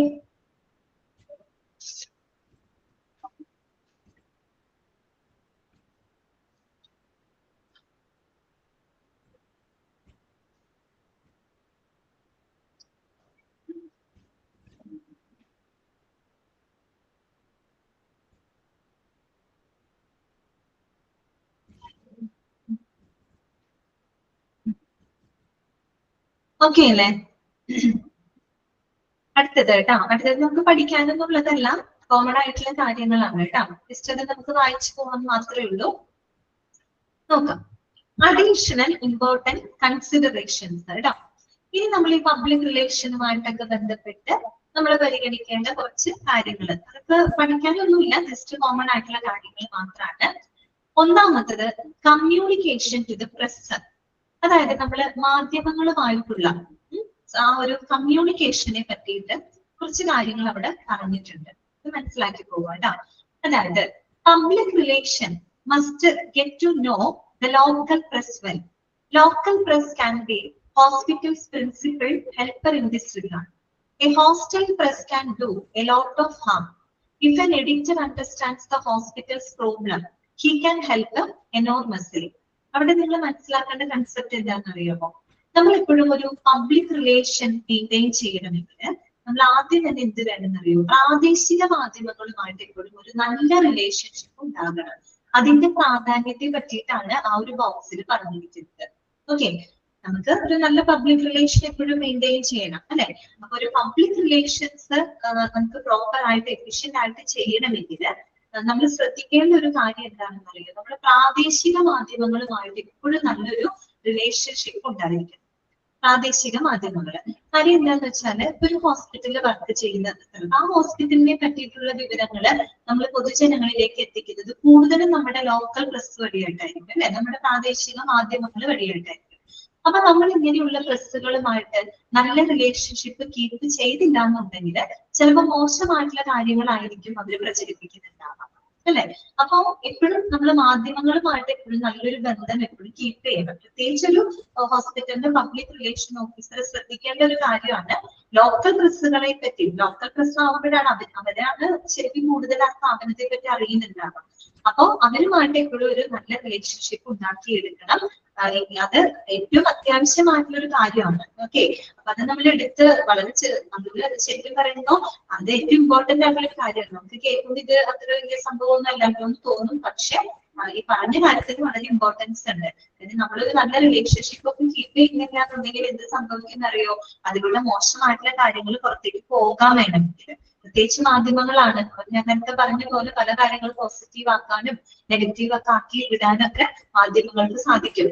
ഓക്കെ അല്ലേ? അടുത്തത് കേട്ടോ, അടുത്തത് നമുക്ക് പഠിക്കാനെന്നുള്ളതല്ല, കോമൺ ആയിട്ടുള്ള കാര്യങ്ങളാണ് കേട്ടോ. ജസ്റ്റ് അത് നമുക്ക് വായിച്ചു പോകാൻ മാത്രമേ ഉള്ളൂ. നോക്കാം. അഡീഷണൽ ഇമ്പോർട്ടന്റ് കൺസിഡറേഷൻസ് കേട്ടോ. ഇനി നമ്മൾ ഈ പബ്ലിക് റിലേഷനുമായിട്ടൊക്കെ ബന്ധപ്പെട്ട് നമ്മൾ പരിഗണിക്കേണ്ട കുറച്ച് കാര്യങ്ങൾ, അതൊക്കെ പഠിക്കാനൊന്നുമില്ല, ജസ്റ്റ് കോമൺ ആയിട്ടുള്ള കാര്യങ്ങൾ മാത്രമാണ്. ഒന്നാമത്തത് കമ്മ്യൂണിക്കേഷൻ ടു ദ പ്രസ്. അതായത് നമ്മള് മാധ്യമങ്ങളുമായിട്ടുള്ള ആ ഒരു കമ്മ്യൂണിക്കേഷനെ പറ്റിയിട്ട് കുറച്ച് കാര്യങ്ങൾ അവിടെ പറഞ്ഞിട്ടുണ്ട്. ഇത് മനസ്സിലാക്കി പോവുക കേട്ടോ. അതായത് public relation must get to know the local press well. Local press can be hospital's principal helper in this regard. A hostile press can do a lot of harm. If an editor understands the hospital's problem, he can help them enormously. അവിടെ നിങ്ങൾ മനസ്സിലാക്കേണ്ട concept എന്താണെന്ന് അറിയാമോ? നമ്മൾ എപ്പോഴും ഒരു public relation maintain ചെയ്യണമെങ്കിൽ നമ്മൾ ആദ്യം തന്നെ എന്ത് വേണമെന്ന് അറിയോ? പ്രാദേശിക മാധ്യമങ്ങളുമായിട്ട് എപ്പോഴും ഒരു നല്ല റിലേഷൻഷിപ്പ് ഉണ്ടാകണം. അതിന്റെ പ്രാധാന്യത്തെ പറ്റിയിട്ടാണ് ആ ഒരു ബോക്സിൽ പറഞ്ഞിരിക്കുന്നത്. ഓക്കെ, നമുക്ക് ഒരു നല്ല പബ്ലിക് റിലേഷൻ എപ്പോഴും മെയിൻറ്റെയിൻ ചെയ്യണം അല്ലെ. അപ്പൊ ഒരു പബ്ലിക് റിലേഷൻസ് നമുക്ക് പ്രോപ്പർ ആയിട്ട് എഫിഷ്യന്റ് ആയിട്ട് ചെയ്യണമെങ്കിൽ നമ്മൾ ശ്രദ്ധിക്കേണ്ട ഒരു കാര്യം എന്താണെന്ന് അറിയാം, നമ്മൾ പ്രാദേശിക മാധ്യമങ്ങളുമായിട്ട് എപ്പോഴും നല്ലൊരു റിലേഷൻഷിപ്പ് ഉണ്ടായിരിക്കും. പ്രാദേശിക മാധ്യമങ്ങള് കാര്യം എന്താന്ന് വെച്ചാല് ഒരു ഹോസ്പിറ്റലിൽ വർക്ക് ചെയ്യുന്നത്, ആ ഹോസ്പിറ്റലിനെ പറ്റിയിട്ടുള്ള വിവരങ്ങള് നമ്മൾ പൊതുജനങ്ങളിലേക്ക് എത്തിക്കുന്നത് കൂടുതലും നമ്മുടെ ലോക്കൽ പ്രസ് വഴിയായിട്ടായിരിക്കും അല്ലെ, നമ്മുടെ പ്രാദേശിക മാധ്യമങ്ങൾ വഴിയായിട്ടായിരിക്കും. അപ്പൊ നമ്മൾ ഇങ്ങനെയുള്ള പ്രസ്സുകളുമായിട്ട് നല്ല റിലേഷൻഷിപ്പ് കീപ്പ് ചെയ്തില്ല എന്നുണ്ടെങ്കിൽ ചിലപ്പോൾ മോശമായിട്ടുള്ള കാര്യങ്ങളായിരിക്കും അവർ പ്രചരിപ്പിക്കുന്നുണ്ടാവാം അല്ലെ. അപ്പൊ എപ്പോഴും നമ്മൾ മാധ്യമങ്ങളുമായിട്ട് എപ്പോഴും നല്ലൊരു ബന്ധം എപ്പോഴും കീപ്പ് ചെയ്യണം. പ്രത്യേകിച്ച് ഒരു ഹോസ്പിറ്റലിന്റെ പബ്ലിക് റിലേഷൻ ഓഫീസർ ശ്രദ്ധിക്കേണ്ട ഒരു കാര്യമാണ് ലോക്കൽ പ്രസ്സുകളെ പറ്റി. ലോക്കൽ പ്രസ് ആവുമ്പോഴാണ് അവരാണ് ശരിക്കും കൂടുതൽ ആ സ്ഥാപനത്തെ പറ്റി അറിയുന്നുണ്ടാവുക. അപ്പൊ അവരുമായിട്ട് എപ്പോഴും ഒരു നല്ല റിലേഷൻഷിപ്പ് ഉണ്ടാക്കിയെടുക്കണം. അത് ഏറ്റവും അത്യാവശ്യമായിട്ടുള്ള ഒരു കാര്യമാണ്. ഓക്കെ, അപ്പൊ അത് നമ്മൾ എടുത്ത് വളരെ നമ്മള് ശരിക്കും പറയുമ്പോ അത് ഏറ്റവും ഇമ്പോർട്ടന്റ് ആയിട്ടുള്ള ഒരു കാര്യമാണ്. നമുക്ക് കേൾക്കുമ്പോൾ ഇത് അത്ര വലിയ സംഭവമൊന്നും അല്ലാണ്ടോ എന്ന് തോന്നും, പക്ഷെ ഈ പറഞ്ഞ കാര്യത്തിന് വളരെ ഇമ്പോർട്ടൻസ് ഉണ്ട്. നമ്മളൊരു നല്ല റിലേഷൻഷിപ്പ് ഒക്കെ കീപ്പ് ചെയ്യുന്നില്ല എന്നുണ്ടെങ്കിൽ എന്ത് സംഭവിക്കുന്നറിയോ, അതിലുള്ള മോശമായിട്ടുള്ള കാര്യങ്ങൾ പുറത്തേക്ക് പോകാൻ വേണമെങ്കിൽ പ്രത്യേകിച്ച് മാധ്യമങ്ങളാണ്. ഞാൻ നേരത്തെ പറഞ്ഞ പോലെ പല കാര്യങ്ങൾ പോസിറ്റീവ് ആക്കാനും നെഗറ്റീവ് ഒക്കെ ആക്കി വിടാനൊക്കെ മാധ്യമങ്ങൾക്ക് സാധിക്കും.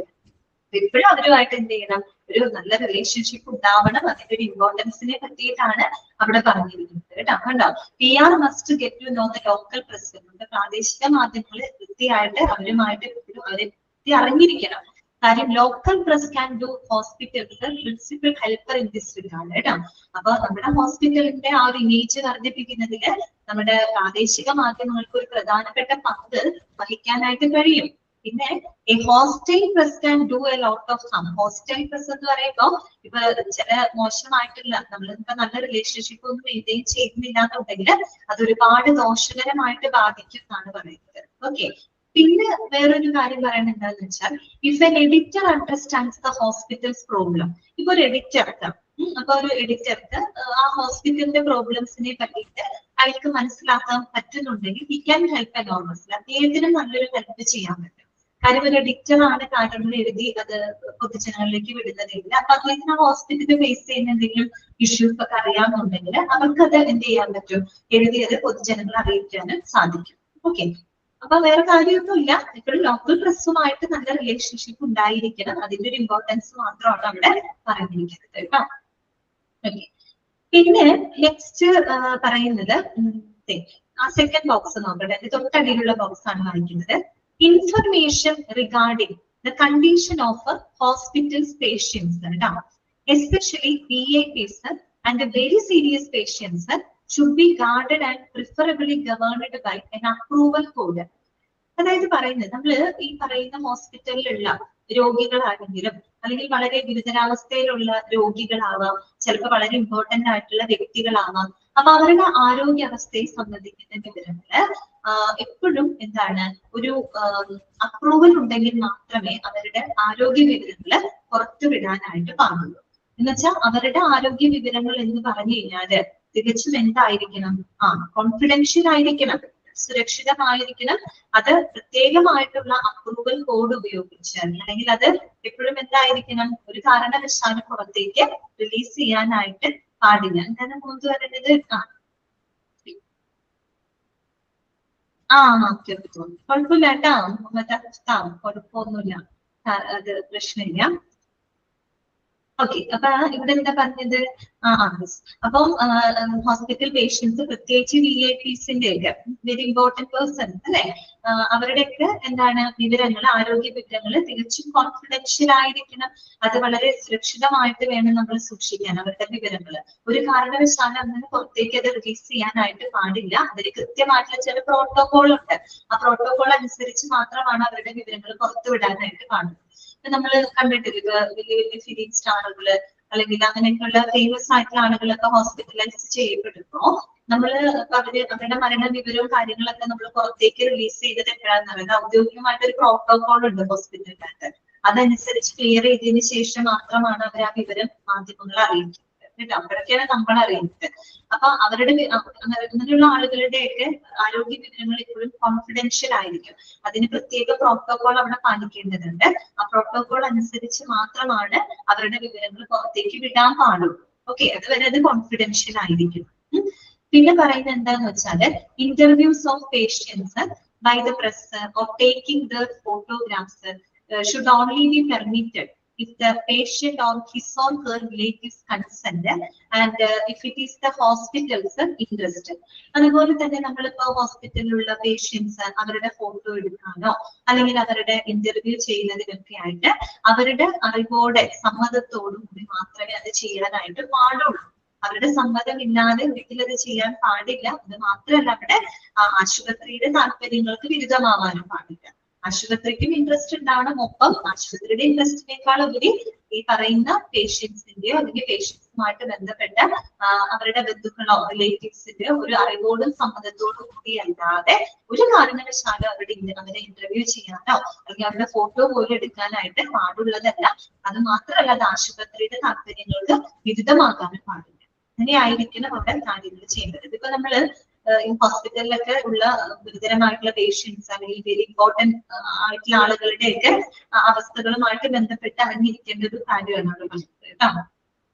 എപ്പോഴും അവരുമായിട്ട് എന്ത് ചെയ്യണം, ഒരു നല്ല റിലേഷൻഷിപ്പ് ഉണ്ടാവണം. അതിന്റെ ഒരു ഇമ്പോർട്ടൻസിനെ പറ്റിയിട്ടാണ് അവിടെ പറഞ്ഞിരിക്കുന്നത് കേട്ടോ. കണ്ടോ, PR must get to know the local press. നമ്മുടെ പ്രാദേശിക മാധ്യമങ്ങൾ വൃത്തിയായിട്ട് അവരുമായിട്ട് അവരെ അറിഞ്ഞിരിക്കണം. കാര്യം local press can do hospitals principal helper in this regard കേട്ടോ. അപ്പൊ നമ്മുടെ ഹോസ്പിറ്റലിന്റെ ആ ഒരു ഇമേജ് വർദ്ധിപ്പിക്കുന്നതില് നമ്മുടെ പ്രാദേശിക മാധ്യമങ്ങൾക്ക് ഒരു പ്രധാനപ്പെട്ട പങ്ക് വഹിക്കാനായിട്ട് കഴിയും. പിന്നെ ഈ hostile press can do a lot of harm. Hostile press എന്ന് പറയുമ്പോൾ ഇപ്പൊ ചില മോശമായിട്ടുള്ള നമ്മളിപ്പോ നല്ല റിലേഷൻഷിപ്പ് ഒന്നും മെയിൻറ്റെയിൻ ചെയ്യുന്നില്ല എന്നുണ്ടെങ്കിൽ അത് ഒരുപാട് ദോഷകരമായിട്ട് ബാധിക്കും എന്നാണ് പറയുന്നത്. ഓക്കെ. പിന്നെ വേറൊരു കാര്യം പറയുന്നത് എന്താണെന്ന് വെച്ചാൽ if N editor understands the hospitals problem. ഇപ്പൊ ഒരു എഡിറ്റർക്ക് അപ്പൊ ഒരു എഡിറ്റർക്ക് ആ ഹോസ്പിറ്റലിന്റെ പ്രോബ്ലംസിനെ പറ്റിയിട്ട് അയാൾക്ക് മനസ്സിലാക്കാൻ പറ്റുന്നുണ്ടെങ്കിൽ ഹി ക്യാൻ ഹെൽപ്പ് എനോർമസ്ലി. അദ്ദേഹത്തിന് നല്ലൊരു ഹെൽപ്പ് ചെയ്യാൻ പറ്റും. കാര്യം ഒരു എഡിറ്റർ ആണ് കാര്യങ്ങൾ എഴുതി അത് പൊതുജനങ്ങളിലേക്ക് വിടുന്നതില്ല. അപ്പൊ അദ്ദേഹത്തിന് ആ ഹോസ്പിറ്റലിൽ ഫേസ് ചെയ്യുന്ന എന്തെങ്കിലും ഇഷ്യൂസ് ഒക്കെ അറിയാമെന്നുണ്ടെങ്കിൽ അവർക്കത് എന്ത് ചെയ്യാൻ പറ്റും, എഴുതിയത് പൊതുജനങ്ങളെ അറിയിക്കാനും സാധിക്കും. ഓക്കെ. അപ്പൊ വേറെ കാര്യമൊന്നുമില്ല, ഇപ്പോഴും ലോക്കൽ പ്രസ്സുമായിട്ട് നല്ല റിലേഷൻഷിപ്പ് ഉണ്ടായിരിക്കണം. അതിന്റെ ഒരു ഇമ്പോർട്ടൻസ് മാത്രമാണ് അവിടെ പറഞ്ഞിരിക്കുന്നത് കേട്ടോ. ഓക്കെ. പിന്നെ നെക്സ്റ്റ് പറയുന്നത് ആ സെക്കൻഡ് ബോക്സ് നോക്കട്ടെ, തൊട്ടടിയിലുള്ള ബോക്സ് ആണ് വായിക്കുന്നത്. Information regarding the condition of hospitals patients കേട്ടോ, especially VIPs and very serious patients should be guarded and preferably governed by an approval code. അതായത് പറയുന്നത് നമ്മള് ഈ പറയുന്ന ഹോസ്പിറ്റലിലുള്ള രോഗികളാണെങ്കിലും അല്ലെങ്കിൽ വളരെ ഗുരുതരാവസ്ഥയിലുള്ള രോഗികളാവാം, ചിലപ്പോൾ വളരെ ഇമ്പോർട്ടന്റ് ആയിട്ടുള്ള വ്യക്തികളാവാം. അപ്പൊ അവരുടെ ആരോഗ്യാവസ്ഥയെ സംബന്ധിക്കുന്ന വിവരങ്ങള് എപ്പോഴും എന്താണ് ഒരു അപ്രൂവൽ ഉണ്ടെങ്കിൽ മാത്രമേ അവരുടെ ആരോഗ്യ വിവരങ്ങള് പുറത്തുവിടാനായിട്ട് പാടുള്ളൂ. എന്നുവെച്ചാൽ അവരുടെ ആരോഗ്യ വിവരങ്ങൾ എന്ന് പറഞ്ഞു കഴിഞ്ഞാല് തികച്ചും എന്തായിരിക്കണം, കോൺഫിഡൻഷ്യൽ ആയിരിക്കണം, സുരക്ഷിതമായിരിക്കണം. അത് പ്രത്യേകമായിട്ടുള്ള അപ്രൂവൽ കോഡ് ഉപയോഗിച്ച് അല്ലെങ്കിൽ അത് എപ്പോഴും എന്തായിരിക്കണം, ഒരു കാരണവശാലും പുറത്തേക്ക് റിലീസ് ചെയ്യാനായിട്ട് പാടില്ല. എന്താണ് മുൻപ് പറയുന്നത്? കുഴപ്പമില്ല കേട്ടോ, കുഴപ്പമൊന്നുമില്ല, അത് പ്രശ്നമില്ല. ഓക്കെ. അപ്പൊ ഇവിടെ എന്താ പറഞ്ഞത്? അപ്പം ഹോസ്പിറ്റൽ പേഷ്യൻസ് പ്രത്യേകിച്ച് VIPsന്റെ ഒക്കെ വെരി ഇമ്പോർട്ടന്റ് പേഴ്സൺസ് അല്ലെ, അവരുടെയൊക്കെ എന്താണ് വിവരങ്ങൾ, ആരോഗ്യ വിവരങ്ങൾ തികച്ചും കോൺഫിഡൻഷ്യൽ ആയിരിക്കണം. അത് വളരെ സുരക്ഷിതമായിട്ട് വേണം നമ്മൾ സൂക്ഷിക്കാൻ അവരുടെ വിവരങ്ങൾ. ഒരു കാരണവശാലും അങ്ങനെ പുറത്തേക്ക് അത് റിലീസ് ചെയ്യാനായിട്ട് പാടില്ല. അതിന് കൃത്യമായിട്ടുള്ള ചില പ്രോട്ടോകോൾ ഉണ്ട്. ആ പ്രോട്ടോകോൾ അനുസരിച്ച് മാത്രമാണ് അവരുടെ വിവരങ്ങൾ പുറത്തുവിടാനായിട്ട് പാടുന്നത്. നമ്മൾ കണ്ടിട്ടില്ല, വലിയ വലിയ ഫിലിം സ്റ്റാറുകള് അല്ലെങ്കിൽ അങ്ങനെയൊക്കെയുള്ള ഫേമസ് ആയിട്ടുള്ള ആളുകളൊക്കെ ഹോസ്പിറ്റലൈസ് ചെയ്യപ്പെടുമ്പോ നമ്മള് അവരുടെ മരണ വിവരവും കാര്യങ്ങളൊക്കെ നമ്മൾ പുറത്തേക്ക് റിലീസ് ചെയ്തത് എപ്പോഴാന്ന് പറയുന്നത് ഔദ്യോഗികമായിട്ട് ഒരു പ്രോട്ടോകോൾ ഉണ്ട് ഹോസ്പിറ്റലിനകത്ത്. അതനുസരിച്ച് ക്ലിയർ ചെയ്തതിനു ശേഷം മാത്രമാണ് അവർ ആ വിവരം മാധ്യമങ്ങളെ അറിയിക്കുന്നത് കേട്ടോ. അപ്പോഴൊക്കെയാണ് നമ്മൾ അറിയുന്നത്. അപ്പൊ അവരുടെ അങ്ങനെയുള്ള ആളുകളുടെയൊക്കെ ആരോഗ്യ വിവരങ്ങൾ ഇപ്പോഴും കോൺഫിഡൻഷ്യൽ ആയിരിക്കും. അതിന് പ്രത്യേക പ്രോട്ടോകോൾ അവിടെ പാലിക്കേണ്ടതുണ്ട്. ആ പ്രോട്ടോകോൾ അനുസരിച്ച് മാത്രമാണ് അവരുടെ വിവരങ്ങൾ പുറത്തേക്ക് വിടാൻ പാടുള്ളൂ. ഓക്കെ. അതുവരെ അത് കോൺഫിഡൻഷ്യൽ ആയിരിക്കും. പിന്നെ പറയുന്നത് എന്താന്ന് വെച്ചാല് interviews of patients by the press or taking the photographs should only be permitted if the patient or his or her relatives consent and if it is the hospital's interest. അതുപോലെ തന്നെ നമ്മളിപ്പോ ഹോസ്പിറ്റലിലുള്ള patients അവരുടെ photo എടുക്കാനോ അല്ലെങ്കിൽ അവരുടെ interview ചെയ്യുന്നതിനൊക്കെ ആയിട്ട് അവരുടെ അറിവോടെ സമ്മതത്തോടു കൂടി മാത്രമേ അത് ചെയ്യാനായിട്ട് പാടുള്ളൂ. അവരുടെ സമ്മതമില്ലാതെ ഒരിക്കലും അത് ചെയ്യാൻ പാടില്ല. അത് മാത്രമല്ല അവിടെ ആശുപത്രിയുടെ താല്പര്യങ്ങൾക്ക് വിരുദ്ധമാവാനും പാടില്ല. ആശുപത്രിക്കും ഇൻട്രസ്റ്റ് ഉണ്ടാവണം, ഒപ്പം ആശുപത്രിയുടെ ഇൻട്രസ്റ്റിനേക്കാൾ ഉപരി ഈ പറയുന്ന പേഷ്യൻസിന്റെയോ അല്ലെങ്കിൽ പേഷ്യൻസുമായിട്ട് ബന്ധപ്പെട്ട അവരുടെ ബന്ധുക്കളോ റിലേറ്റീവ്സിന്റെയോ ഒരു അറിവോടും സമ്മതത്തോടും കൂടി അല്ലാതെ ഒരു കാരണവശാലും അവരെ ഇന്റർവ്യൂ ചെയ്യാനോ അല്ലെങ്കിൽ അവരുടെ ഫോട്ടോ പോലും എടുക്കാനായിട്ട് പാടുള്ളതല്ല. അത് മാത്രമല്ല അത് ആശുപത്രിയുടെ താല്പര്യങ്ങൾക്ക് വിരുദ്ധമാകാനും പാടില്ല. അങ്ങനെയായിരിക്കണം അവിടെ കാര്യങ്ങൾ ചെയ്യേണ്ടത്. ഇതിപ്പോ നമ്മള് ഹോസ്പിറ്റലിലൊക്കെ ഉള്ള ഗുരുതരമായിട്ടുള്ള പേഷ്യൻസ് അല്ലെങ്കിൽ വെരി ഇമ്പോർട്ടന്റ് ആയിട്ടുള്ള ആളുകളുടെയൊക്കെ അവസ്ഥകളുമായിട്ട് ബന്ധപ്പെട്ട് അറിഞ്ഞിരിക്കേണ്ട ഒരു കാര്യമാണ് അവിടെ പറഞ്ഞത് കേട്ടോ.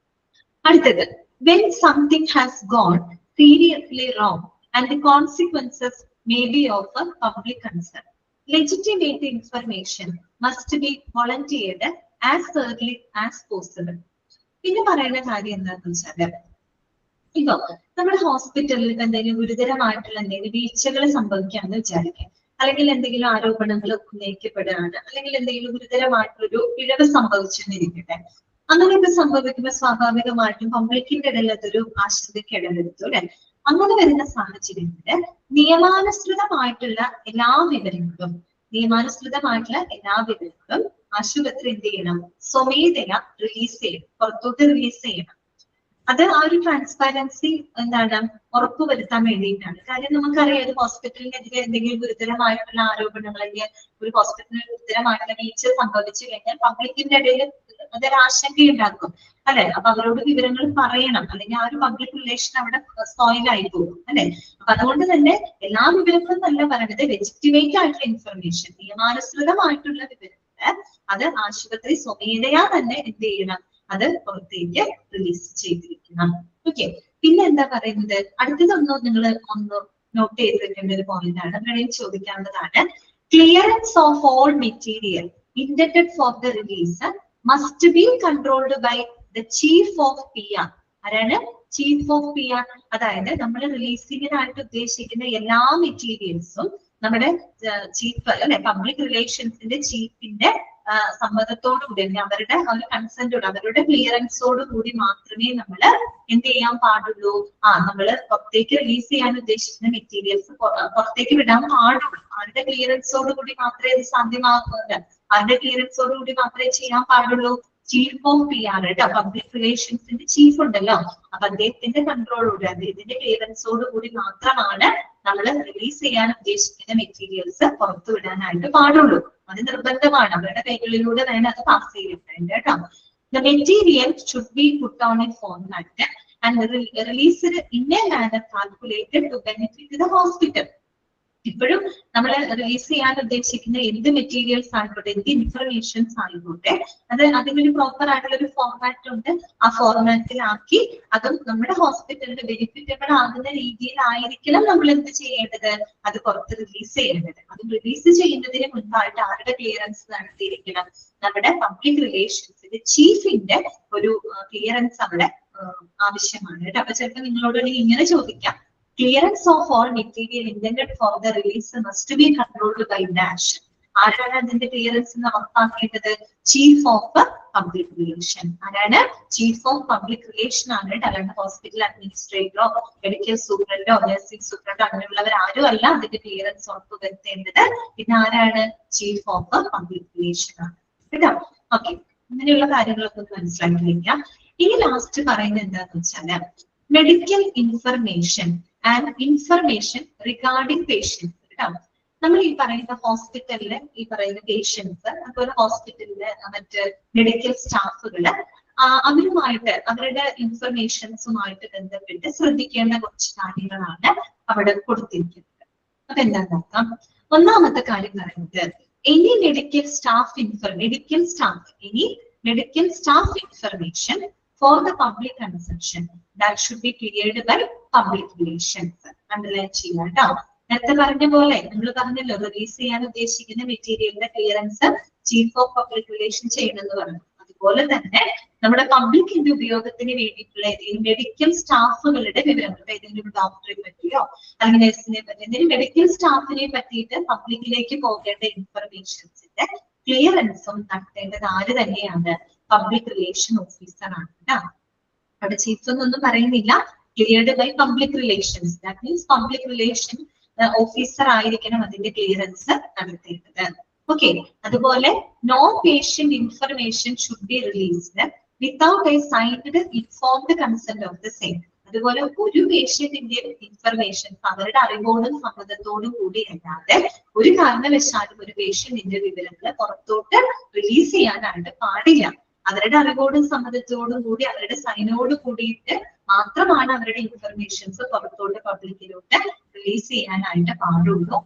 അടുത്തത്, when something has gone seriously wrong and the consequences may be of a public concern, legitimate information must be volunteered as early as possible. പിന്നെ പറയുന്ന കാര്യം എന്താണെന്ന് വെച്ചാല് ഇപ്പൊ നമ്മുടെ ഹോസ്പിറ്റലിൽ എന്തെങ്കിലും ഗുരുതരമായിട്ടുള്ള എന്തെങ്കിലും വീഴ്ചകൾ സംഭവിക്കാമെന്ന് വിചാരിക്കാം, അല്ലെങ്കിൽ എന്തെങ്കിലും ആരോപണങ്ങൾ ഉന്നയിക്കപ്പെടുകയാണ്, അല്ലെങ്കിൽ എന്തെങ്കിലും ഗുരുതരമായിട്ടൊരു പിഴവ് സംഭവിച്ചെന്നിരിക്കട്ടെ. അങ്ങനെയൊക്കെ സംഭവിക്കുമ്പോൾ സ്വാഭാവികമായിട്ടും പബ്ലിക്കിന്റെ ഇടയിൽ അതൊരു ആശങ്കയ്ക്ക് ഇടവരുത്തും അല്ലെ. അങ്ങനെ വരുന്ന സാഹചര്യത്തില് നിയമാനുസൃതമായിട്ടുള്ള എല്ലാ വിവരങ്ങളും നിയമാനുസൃതമായിട്ടുള്ള എല്ലാ വിവരങ്ങളും ആശുപത്രി എന്ത് ചെയ്യണം, സ്വമേധയാ റിലീസ് ചെയ്യണം, പുറത്തോട്ട് റിലീസ് ചെയ്യണം. അത് ആ ഒരു ട്രാൻസ്പാരൻസി എന്താണ് ഉറപ്പുവരുത്താൻ വേണ്ടിയിട്ടാണ്. കാര്യം നമുക്കറിയാം ഒരു ഹോസ്പിറ്റലിനെതിരെ എന്തെങ്കിലും ഗുരുതരമായിട്ടുള്ള ആരോപണങ്ങൾ അല്ലെങ്കിൽ ഒരു ഹോസ്പിറ്റലിന് ഗുരുതരമായിട്ടുള്ള വീഴ്ച സംഭവിച്ചു കഴിഞ്ഞാൽ പബ്ലിക്കിന്റെ ഇടയിൽ അതൊരു ആശങ്കയുണ്ടാക്കും അല്ലെ. അപ്പൊ അവരോട് വിവരങ്ങൾ പറയണം, അല്ലെങ്കിൽ ആ ഒരു പബ്ലിക് റിലേഷൻ അവിടെ സ്പോയിലായി പോകും അല്ലെ. അപ്പൊ അതുകൊണ്ട് തന്നെ എല്ലാ വിവരങ്ങളും നല്ല പറയണത് ലെജിറ്റിമേറ്റ് ആയിട്ടുള്ള ഇൻഫർമേഷൻ, നിയമാനുസൃതമായിട്ടുള്ള വിവരങ്ങള് അത് ആശുപത്രി സ്വമേധയാ തന്നെ എന്ത് ചെയ്യണം, അത് പുറത്തേക്ക് റിലീസ് ചെയ്തിരിക്കണം. ഓക്കെ, പിന്നെ എന്താ പറയുന്നത്, അടുത്തതൊന്നും നിങ്ങൾ ഒന്ന് നോട്ട് ചെയ്ത് വെക്കേണ്ട ഒരു പോയിന്റ് ആണ്, വേണമെങ്കിൽ ചോദിക്കാവുന്നതാണ്. Clearance of all material intended for the release must be controlled by the chief of PR. ആരാണ് ചീഫ് ഓഫ് PR? അതായത് നമ്മൾ റിലീസിങ്ങിനായിട്ട് ഉദ്ദേശിക്കുന്ന എല്ലാ മെറ്റീരിയൽസും നമ്മുടെ ചീഫ് അല്ലെ, പബ്ലിക് റിലേഷൻസിന്റെ ചീഫിന്റെ സമ്മതത്തോടുകൂടി, അവരുടെ ഒരു കൺസെന്റോട്, അവരുടെ ക്ലിയറൻസോട് കൂടി മാത്രമേ നമ്മൾ എന്ത് ചെയ്യാൻ പാടുള്ളൂ, നമ്മള് പുറത്തേക്ക് റിലീസ് ചെയ്യാൻ ഉദ്ദേശിക്കുന്ന മെറ്റീരിയൽസ് പുറത്തേക്ക് വിടാൻ പാടുള്ളൂ. അവരുടെ ക്ലിയറൻസോട് കൂടി മാത്രമേ ഇത് സാധ്യമാകുന്നത്, അവരുടെ ക്ലിയറൻസോട് കൂടി മാത്രമേ ചെയ്യാൻ പാടുള്ളൂ. ചീഫ് ഓഫ് PR കേട്ടോ, പബ്ലിക് റിലേഷൻസിന്റെ ചീഫ് ഉണ്ടല്ലോ, അപ്പൊ അദ്ദേഹത്തിന്റെ കൺട്രോളോട്, അദ്ദേഹത്തിന്റെ ക്ലിയറൻസോട് കൂടി മാത്രമാണ് നമ്മൾ റിലീസ് ചെയ്യാൻ ഉദ്ദേശിക്കുന്ന മെറ്റീരിയൽസ് പുറത്തു വിടാനായിട്ട് പാടുള്ളൂ. അത് നിർബന്ധമാണ്, അവരുടെ കൈകളിലൂടെ വേണം അത് പാസ് ചെയ്തിട്ടുണ്ട് കേട്ടോ. The material should be put on a format and released in a manner calculated to benefit the hospital. ഇപ്പോഴും നമ്മൾ റിലീസ് ചെയ്യാൻ ഉദ്ദേശിക്കുന്ന എന്ത് മെറ്റീരിയൽസ് ആയിക്കോട്ടെ, എന്ത് ഇൻഫർമേഷൻസ് ആയിക്കോട്ടെ, അത് അതിനൊരു പ്രോപ്പർ ആയിട്ടുള്ള ഒരു ഫോർമാറ്റ് ഉണ്ട്. ആ ഫോർമാറ്റിലാക്കി അതും നമ്മുടെ ഹോസ്പിറ്റലിന് ബെനിഫിറ്റബിൾ ആകുന്ന രീതിയിലായിരിക്കണം നമ്മൾ എന്ത് ചെയ്യേണ്ടത്, അത് പുറത്ത് റിലീസ് ചെയ്യേണ്ടത്. അത് റിലീസ് ചെയ്യുന്നതിന് മുൻപായിട്ട് ആരുടെ ക്ലിയറൻസ് നടത്തിയിരിക്കണം, നമ്മുടെ പബ്ലിക് റിലേഷൻസിന്റെ ചീഫിന്റെ ഒരു ക്ലിയറൻസ് അവിടെ ആവശ്യമാണ് കേട്ടോ. അപ്പൊ ചിലപ്പോൾ നിങ്ങളോട് ഇങ്ങനെ ചോദിക്കാം, clearance of all material intended for the release must be controlled by dash. ആരാണ് അതിന്റെ ക്ലിയറൻസ് ഉറപ്പാക്കേണ്ടത്? Chief of public relation. ആരാണ്? ചീഫ് ഓഫ് പബ്ലിക് റിലേഷൻ ആണ്. അല്ലാണ്ട് ഹോസ്പിറ്റൽ അഡ്മിനിസ്ട്രേറ്ററോ മെഡിക്കൽ സൂപ്രണ്ടോ നഴ്സിംഗ് സൂപ്രണ്ടോ അങ്ങനെയുള്ളവർ ആരും അല്ല അതിന്റെ ക്ലിയറൻസ് ഉറപ്പുവരുത്തേണ്ടത്. പിന്നെ ആരാണ്? ചീഫ് ഓഫ് പബ്ലിക് റിലേഷൻ ആണ് കേട്ടോ. ഓക്കെ, അങ്ങനെയുള്ള കാര്യങ്ങളൊക്കെ ഒന്ന് മനസ്സിലാക്കിയിരിക്കാം. ഇനി ലാസ്റ്റ് പറയുന്നത് എന്താന്ന് വെച്ചാല് medical information and information regarding patients കേട്ടോ. നമ്മൾ ഈ പറയുന്ന ഹോസ്പിറ്റലില് ഈ പറയുന്ന പേഷ്യൻസ്, അതുപോലെ ഹോസ്പിറ്റലില് മറ്റ് മെഡിക്കൽ സ്റ്റാഫുകള് അവരുമായിട്ട് അവരുടെ ഇൻഫർമേഷൻസുമായിട്ട് ബന്ധപ്പെട്ട് ശ്രദ്ധിക്കേണ്ട കുറച്ച് കാര്യങ്ങളാണ് അവിടെ കൊടുത്തിരിക്കുന്നത്. അപ്പൊ എന്താ നോക്കാം. ഒന്നാമത്തെ കാര്യം പറയുന്നത് any medical staff information for the public consumption that should be cleared by public relations. Underline ചെയ്യാം കേട്ടോ. നേരത്തെ പറഞ്ഞ പോലെ നമ്മൾ പറഞ്ഞല്ലോ റിലീസ് ചെയ്യാൻ ഉദ്ദേശിക്കുന്ന മെറ്റീരിയലിന്റെ clearance chief of public relation ചെയ്യണമെന്ന് പറഞ്ഞു. അതുപോലെ തന്നെ നമ്മുടെ പബ്ലിക്കിന്റെ ഉപയോഗത്തിന് വേണ്ടിയിട്ടുള്ള ഏതെങ്കിലും മെഡിക്കൽ സ്റ്റാഫുകളുടെ വിവരങ്ങൾ, ഏതെങ്കിലും ഡോക്ടറെ പറ്റിയോ അല്ലെങ്കിൽ നഴ്സിനെ പറ്റി എന്തെങ്കിലും മെഡിക്കൽ സ്റ്റാഫിനെ പറ്റിയിട്ട് പബ്ലിക്കിലേക്ക് പോകേണ്ട ഇൻഫർമേഷൻസിന്റെ ക്ലിയറൻസും നടത്തേണ്ടത് ആര് തന്നെയാണ്? പബ്ലിക് റിലേഷൻ ഓഫീസർ ആണ് കേട്ടോ. അവിടെ ചീഫ് എന്നൊന്നും പറയുന്നില്ല, cleared by public relations. That means public relation officer ആയിരിക്കണം അതിന്റെ ക്ലിയറൻസ് നടത്തേണ്ടത്. ഓക്കെ, അതുപോലെ no patient information should be released without a signed informed consent of the same. അതുപോലെ ഒരു പേഷ്യന്റിന്റെ ഇൻഫർമേഷൻ അവരുടെ അറിവോടും സമ്മതത്തോടും കൂടി അല്ലാതെ ഒരു കാരണവശാലും ഒരു പേഷ്യന്റിന്റെ വിവരങ്ങൾ പുറത്തോട്ട് റിലീസ് ചെയ്യാനായിട്ട് പാടില്ല. അവരുടെ അറിവോടും സമ്മതത്തോടും കൂടി അവരുടെ സൈനോട് കൂടിയിട്ട് മാത്രമാണ് അവരുടെ ഇൻഫർമേഷൻസ് പുറത്തോട്ട് പബ്ലിക്കിലോട്ട് റിലീസ് ചെയ്യാനായിട്ട് പാടുള്ളൂ.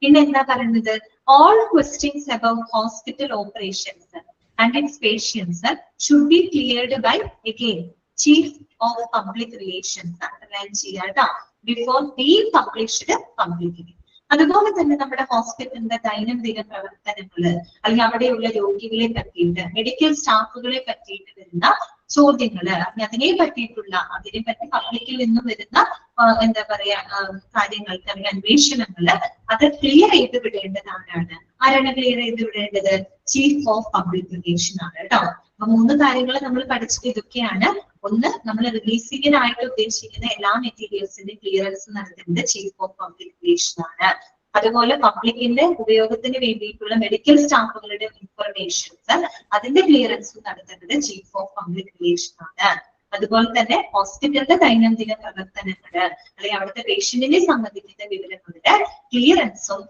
പിന്നെ എന്താ പറയുന്നത്? All questions about hospital operations and its patients should be cleared by again chief of public relations. Underline ചെയ്യാട്ടോ, ബിഫോർ ബീങ് പബ്ലിഷ്ഡ് പബ്ലിക്കലി. അതുപോലെ തന്നെ നമ്മുടെ ഹോസ്പിറ്റലിന്റെ ദൈനംദിന പ്രവർത്തനങ്ങള് അല്ലെങ്കിൽ അവിടെയുള്ള രോഗികളെ പറ്റിയിട്ട് മെഡിക്കൽ സ്റ്റാഫുകളെ പറ്റിയിട്ട് വരുന്ന ചോദ്യങ്ങള്, അതിനെ പറ്റി പബ്ലിക്കിൽ നിന്നും വരുന്ന എന്താ പറയാ കാര്യങ്ങൾക്ക് അല്ലെങ്കിൽ അന്വേഷണങ്ങള് അത് ക്ലിയർ ചെയ്ത് വിടേണ്ടതാണ്. ആരാണ് ക്ലിയർ ചെയ്ത് വിടേണ്ടത്? ചീഫ് ഓഫ് പബ്ലിക് റിലേഷൻ ആണ് കേട്ടോ. അപ്പൊ 3 കാര്യങ്ങൾ നമ്മൾ പഠിച്ചത് ഇതൊക്കെയാണ്. ഒന്ന്, നമ്മൾ റിലീസിങ്ങിനായിട്ട് ഉദ്ദേശിക്കുന്ന എല്ലാ മെറ്റീരിയൽസിന്റെ ക്ലിയറൻസ് നടത്തേണ്ടത് ചീഫ് ഓഫ് പബ്ലിക് റിലേഷൻ ആണ്. അതുപോലെ പബ്ലിക്കിന്റെ ഉപയോഗത്തിന് വേണ്ടിയിട്ടുള്ള മെഡിക്കൽ സ്റ്റാഫുകളുടെ ഇൻഫർമേഷൻസ് അതിന്റെ ക്ലിയറൻസ് നടത്തേണ്ടത് ചീഫ് ഓഫ് പബ്ലിക് റിലേഷൻ ആണ്. അതുപോലെ തന്നെ ഹോസ്പിറ്റലിന്റെ ദൈനംദിന പ്രവർത്തനങ്ങള് അല്ലെങ്കിൽ അവിടുത്തെ പേഷ്യന്റിനെ സംബന്ധിക്കുന്ന വിവരങ്ങളുടെ ക്ലിയറൻസും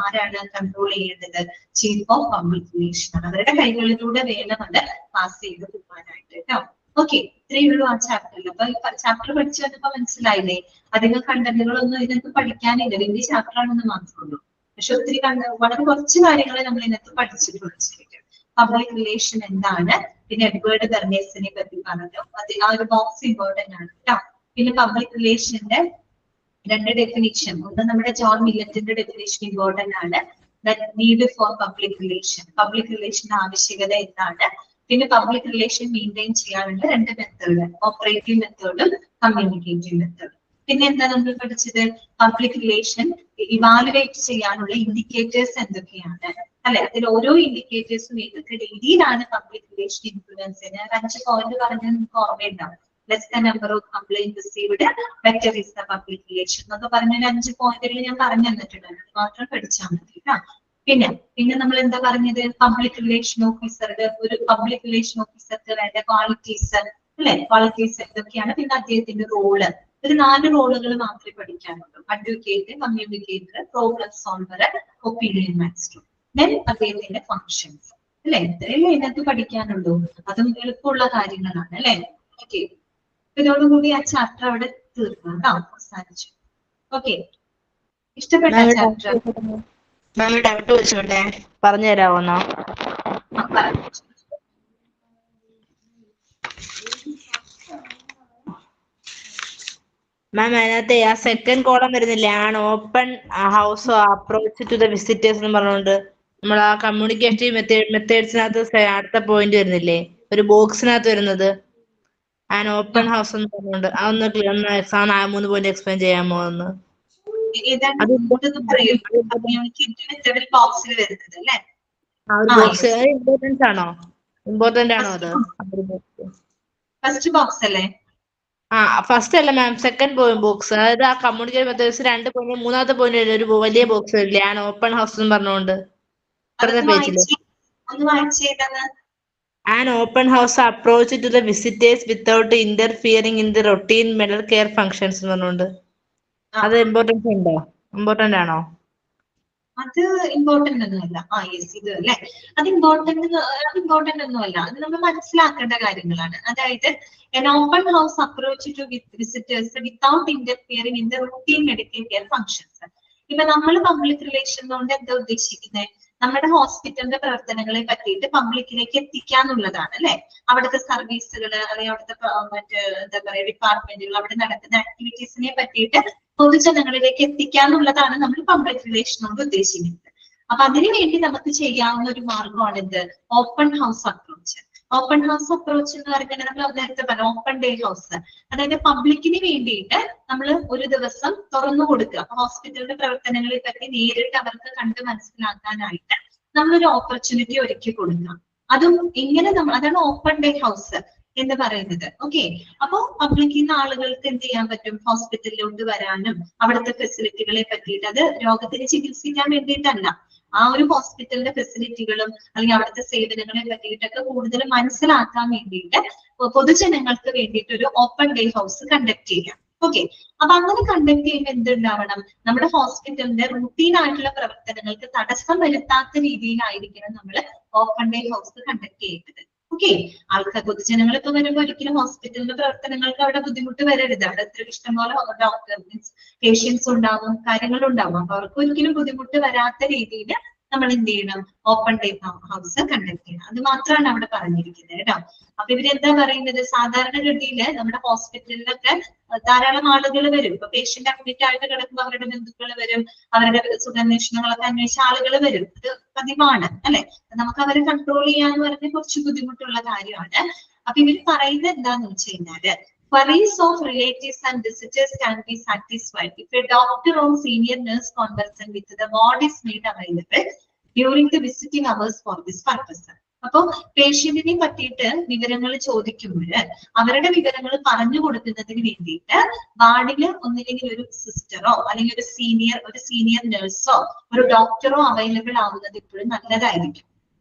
ആരാണ് കൺട്രോൾ ചെയ്യേണ്ടത്? ചീഫ് ഓഫ് പബ്ലിക് റിലേഷൻ ആണ്. അവരുടെ കൈകളിലൂടെ വേണം അത് പാസ് ചെയ്ത് പോകാനായിട്ട് കേട്ടോ. ഓക്കെ, ഇത്രയേ ഉള്ളൂ ആ ചാപ്റ്ററിൽ. അപ്പൊ ചാപ്റ്റർ പഠിച്ചു വന്നപ്പോ മനസ്സിലായില്ലേ? അധികം കണ്ടന്റുകളൊന്നും ഇതിനകത്ത് പഠിക്കാനില്ല, വലിയ ചാപ്റ്റർ ആണെന്ന് മാത്രമേ ഉള്ളൂ. പക്ഷെ ഒത്തിരി വളരെ കുറച്ച് കാര്യങ്ങളെ നമ്മൾ ഇതിനകത്ത് പഠിച്ചിട്ടുള്ളൂ. പബ്ലിക് റിലേഷൻ എന്താണ്, പിന്നെ എഡ്വേർഡ് ബെർണേഴ്സിനെ പറ്റി പറഞ്ഞു, അത് ആ ഒരു ബോക്സ് ഇമ്പോർട്ടന്റ് ആണ് കേട്ടോ. പിന്നെ പബ്ലിക് റിലേഷന്റെ 2 ഡെഫിനിഷൻ, ഒന്ന് നമ്മുടെ ജോൺ മില്ലറ്റിന്റെ ഡെഫിനിഷൻ ഇമ്പോർട്ടന്റ് ആണ്, need for public relation. Public റിലേഷന്റെ ആവശ്യകത എന്താണ്? പിന്നെ പബ്ലിക് റിലേഷൻ മെയിൻറ്റെയിൻ ചെയ്യാനുള്ള 2 മെത്തേഡ്, ഓപ്പറേറ്റീവ് മെത്തേഡും കമ്മ്യൂണിക്കേറ്റീവ് മെത്തേഡും. പിന്നെ എന്താ നമ്മൾ പഠിച്ചത്? പബ്ലിക് റിലേഷൻ ഇവാലുവേറ്റ് ചെയ്യാനുള്ള ഇൻഡിക്കേറ്റേഴ്സ് എന്തൊക്കെയാണ്, അല്ലെ? അതിൽ ഓരോ ഇൻഡിക്കേറ്റേഴ്സും ഏതൊക്കെ രീതിയിലാണ് പബ്ലിക് റിലേഷൻ ഇൻഫ്ലുവൻസ് ചെയ്യുന്നത്. 5 പോയിന്റ് പറഞ്ഞാൽ നിങ്ങൾക്ക് ഓർമ്മയുണ്ടാവും. Less the number of complaint received, better is the public relation എന്നൊക്കെ പറഞ്ഞ 5 പോയിന്റുകൾ ഞാൻ പറഞ്ഞു തന്നിട്ടുണ്ട്. അത് മാത്രം പഠിച്ചാൽ മതി കേട്ടോ. പിന്നെ നമ്മൾ എന്താ പറഞ്ഞത്? പബ്ലിക് റിലേഷൻ ഓഫീസറുടെ ഒരു പബ്ലിക് റിലേഷൻ ഓഫീസർക്ക് വേണ്ട ക്വാളിറ്റീസ്, അല്ലെ? ക്വാളിറ്റീസ് എന്തൊക്കെയാണ്? പിന്നെ അദ്ദേഹത്തിന്റെ റോള്, ഒരു 4 റോളുകൾ മാത്രമേ പഠിക്കാനുള്ളൂ. Advocate, communicator, problem solver, opinion master. Then അദ്ദേഹത്തിന്റെ ഫങ്ഷൻസ്, അല്ലെ? ഇത്രയല്ലേ ഇതിനകത്ത് പഠിക്കാനുള്ളൂ. അതും എളുപ്പമുള്ള കാര്യങ്ങളാണ്, അല്ലെ? ഓക്കെ, ഇതോടുകൂടി ആ ചാപ്റ്റർ അവിടെ തീർന്നു കേട്ടോ, അവസാനിച്ചു. ഓക്കെ, ഇഷ്ടപ്പെട്ട ചാപ്റ്റർ? ഡൗട്ട് ചോദിച്ചോട്ടെ, പറഞ്ഞു തരാമോന്നോ? മാം, അതിനകത്ത് ആ സെക്കൻഡ് കോളം വരുന്നില്ലേ, ആണ് open house approach to the visitors എന്ന് പറഞ്ഞുകൊണ്ട് നമ്മൾ ആ കമ്മ്യൂണിക്കേറ്റീവ് മെത്തേഡ്സിനകത്ത് അടുത്ത പോയിന്റ് വരുന്നില്ലേ, ഒരു ബോക്സിനകത്ത് വരുന്നത് ആൻ ഓപ്പൺ ഹൗസ് എന്ന് പറഞ്ഞുകൊണ്ട്. അതൊന്ന് എക്സാം 3 പോയിന്റ് എക്സ്പ്ലെയിൻ ചെയ്യാമോ ഒന്ന്? ഇമ്പോർട്ടൻസ് ആണോ? ഇമ്പോർട്ടന്റ് ആണോ അത്? ഫസ്റ്റ് ബോക്സ് അല്ലേ? ഫസ്റ്റ് അല്ല മാം, സെക്കൻഡ് ബോക്സ്. അതായത് ആ കമ്മ്യൂണിക്കേറ്റ് മെത്തേഡ്സ് 2 പോയിന്റ്, 3ാമത്തെ പോയിന്റ് ഒരു വലിയ ബോക്സ് വരില്ലേ, ആണ് ഓപ്പൺ ഹൗസ് എന്ന് പറഞ്ഞുകൊണ്ട് ഇപ്പഴത്തെ പേജില്. An open house approach to the visitors without interfering in the routine medical care functions എന്ന് പറഞ്ഞുകൊണ്ട്. അത് ഇമ്പോർട്ടൻസ് ഉണ്ടോ? ഇമ്പോർട്ടന്റ് ആണോ? അത് ഇമ്പോർട്ടന്റ് ഒന്നുമല്ല. യെസ്, ഇത് അല്ലെ, അത് ഇമ്പോർട്ടന്റ് ഒന്നുമല്ല. അത് നമ്മൾ മനസ്സിലാക്കേണ്ട കാര്യങ്ങളാണ്. അതായത് an open house approach to visitors without interfering in the routine medical care functions. ഇപ്പൊ നമ്മൾ പബ്ലിക് റിലേഷൻ കൊണ്ട് എന്താ ഉദ്ദേശിക്കുന്നത്? നമ്മുടെ ഹോസ്പിറ്റലിന്റെ പ്രവർത്തനങ്ങളെ പറ്റിയിട്ട് പബ്ലിക്കിലേക്ക് എത്തിക്കാന്നുള്ളതാണ്, അല്ലെ? അവിടുത്തെ സർവീസുകൾ, അല്ലെങ്കിൽ അവിടുത്തെ എന്താ പറയാ ഡിപ്പാർട്ട്മെന്റുകൾ, അവിടെ നടക്കുന്ന ആക്ടിവിറ്റീസിനെ പറ്റിയിട്ട് പൊതുജനങ്ങളിലേക്ക് എത്തിക്കാന്നുള്ളതാണ് നമ്മൾ പബ്ലിക് റിലേഷൻ കൊണ്ട് ഉദ്ദേശിക്കുന്നത്. അപ്പൊ അതിനുവേണ്ടി നമുക്ക് ചെയ്യാവുന്ന ഒരു മാർഗമാണ് ഇത്, open house approach. Open house approach എന്ന് പറഞ്ഞാൽ നമ്മൾ നേരത്തെ പറഞ്ഞ ഓപ്പൺ ഡേ ഹൗസ്, അതായത് പബ്ലിക്കിന് വേണ്ടിയിട്ട് നമ്മൾ ഒരു ദിവസം തുറന്നു കൊടുക്കുക. ഹോസ്പിറ്റലിന്റെ പ്രവർത്തനങ്ങളെ പറ്റി നേരിട്ട് അവർക്ക് കണ്ട് മനസ്സിലാക്കാനായിട്ട് നമ്മളൊരു ഓപ്പർച്യൂണിറ്റി ഒരുക്കി കൊടുക്കുക. അതും ഇങ്ങനെ അതാണ് ഓപ്പൺ ഡേ ഹൗസ് എന്ന് പറയുന്നത്. ഓക്കെ, അപ്പൊ പബ്ലിക്കിൽ നിന്ന് ആളുകൾക്ക് എന്ത് ചെയ്യാൻ പറ്റും? ഹോസ്പിറ്റലിലോട്ട് വരാനും അവിടുത്തെ ഫെസിലിറ്റികളെ പറ്റിയിട്ട്, അത് രോഗത്തിന് ചികിത്സിക്കാൻ വേണ്ടിയിട്ടല്ല, ആ ഒരു ഹോസ്പിറ്റലിന്റെ ഫെസിലിറ്റികളും അല്ലെങ്കിൽ അവിടുത്തെ സേവനങ്ങളെ പറ്റിയിട്ടൊക്കെ കൂടുതൽ മനസ്സിലാക്കാൻ വേണ്ടിയിട്ട് പൊതുജനങ്ങൾക്ക് വേണ്ടിയിട്ട് ഒരു ഓപ്പൺ ഡേ ഹൗസ് കണ്ടക്ട് ചെയ്യാം. ഓക്കെ, അപ്പൊ അങ്ങനെ കണ്ടക്ട് ചെയ്യുമ്പോൾ എന്തുണ്ടാവണം? നമ്മുടെ ഹോസ്പിറ്റലിന്റെ റൂട്ടീൻ ആയിട്ടുള്ള പ്രവർത്തനങ്ങൾക്ക് തടസ്സം വരുത്താത്ത രീതിയിലായിരിക്കണം നമ്മൾ ഓപ്പൺ ഡേ ഹൗസ് കണ്ടക്ട് ചെയ്യേണ്ടത്. ഓക്കെ, പൊതുജനങ്ങൾ ഇപ്പൊ വരുമ്പോൾ ഒരിക്കലും ഹോസ്പിറ്റലിന്റെ പ്രവർത്തനങ്ങൾക്ക് അവിടെ ബുദ്ധിമുട്ട് വരരുത്. അവിടെ എത്ര ഇഷ്ടംപോലെ ഡോക്ടർ പേഷ്യൻസ് ഉണ്ടാവും, കാര്യങ്ങളുണ്ടാവും. അപ്പൊ അവർക്ക് ഒരിക്കലും ബുദ്ധിമുട്ട് വരാത്ത രീതിയിൽ നമ്മൾ എന്ത് ചെയ്യണം? ഓപ്പൺ ഡേ ഹൗസ് കണ്ടക്ട് ചെയ്യണം. അത് മാത്രമാണ് അവിടെ പറഞ്ഞിരിക്കുന്നത് കേട്ടോ. അപ്പൊ ഇവരെന്താ പറയുന്നത്? സാധാരണഗതിയില് നമ്മുടെ ഹോസ്പിറ്റലിലൊക്കെ ധാരാളം ആളുകൾ വരും. ഇപ്പൊ പേഷ്യന്റ് അഡ്മിറ്റ് ആയിട്ട് കിടക്കുമ്പോൾ അവരുടെ ബന്ധുക്കൾ വരും, അവരുടെ സുഖാന്വേഷണങ്ങളൊക്കെ അന്വേഷിച്ച ആളുകൾ വരും. അത് പതിവാണ്, അല്ലെ? നമുക്ക് അവരെ കൺട്രോൾ ചെയ്യാന്ന് പറഞ്ഞാൽ കുറച്ച് ബുദ്ധിമുട്ടുള്ള കാര്യമാണ്. അപ്പൊ ഇവർ പറയുന്നത് എന്താന്ന് വെച്ച് കഴിഞ്ഞാല്, queries of relatives and visitors can be satisfied if a doctor or senior nurse conversant with the ward is made available during the visiting hours for this purpose. അപ്പൊ പേഷ്യന്റിനെ പറ്റിയിട്ട് വിവരങ്ങൾ ചോദിക്കുമ്പോൾ അവരുടെ വിവരങ്ങൾ പറഞ്ഞു കൊടുക്കുന്നതിന് വേണ്ടിയിട്ട് വാർഡില് ഒന്നില്ലെങ്കിൽ ഒരു സിസ്റ്ററോ അല്ലെങ്കിൽ ഒരു സീനിയർ നഴ്സോ ഒരു ഡോക്ടറോ അവൈലബിൾ ആവുന്നത് ഇപ്പോഴും നല്ലതായിരിക്കും.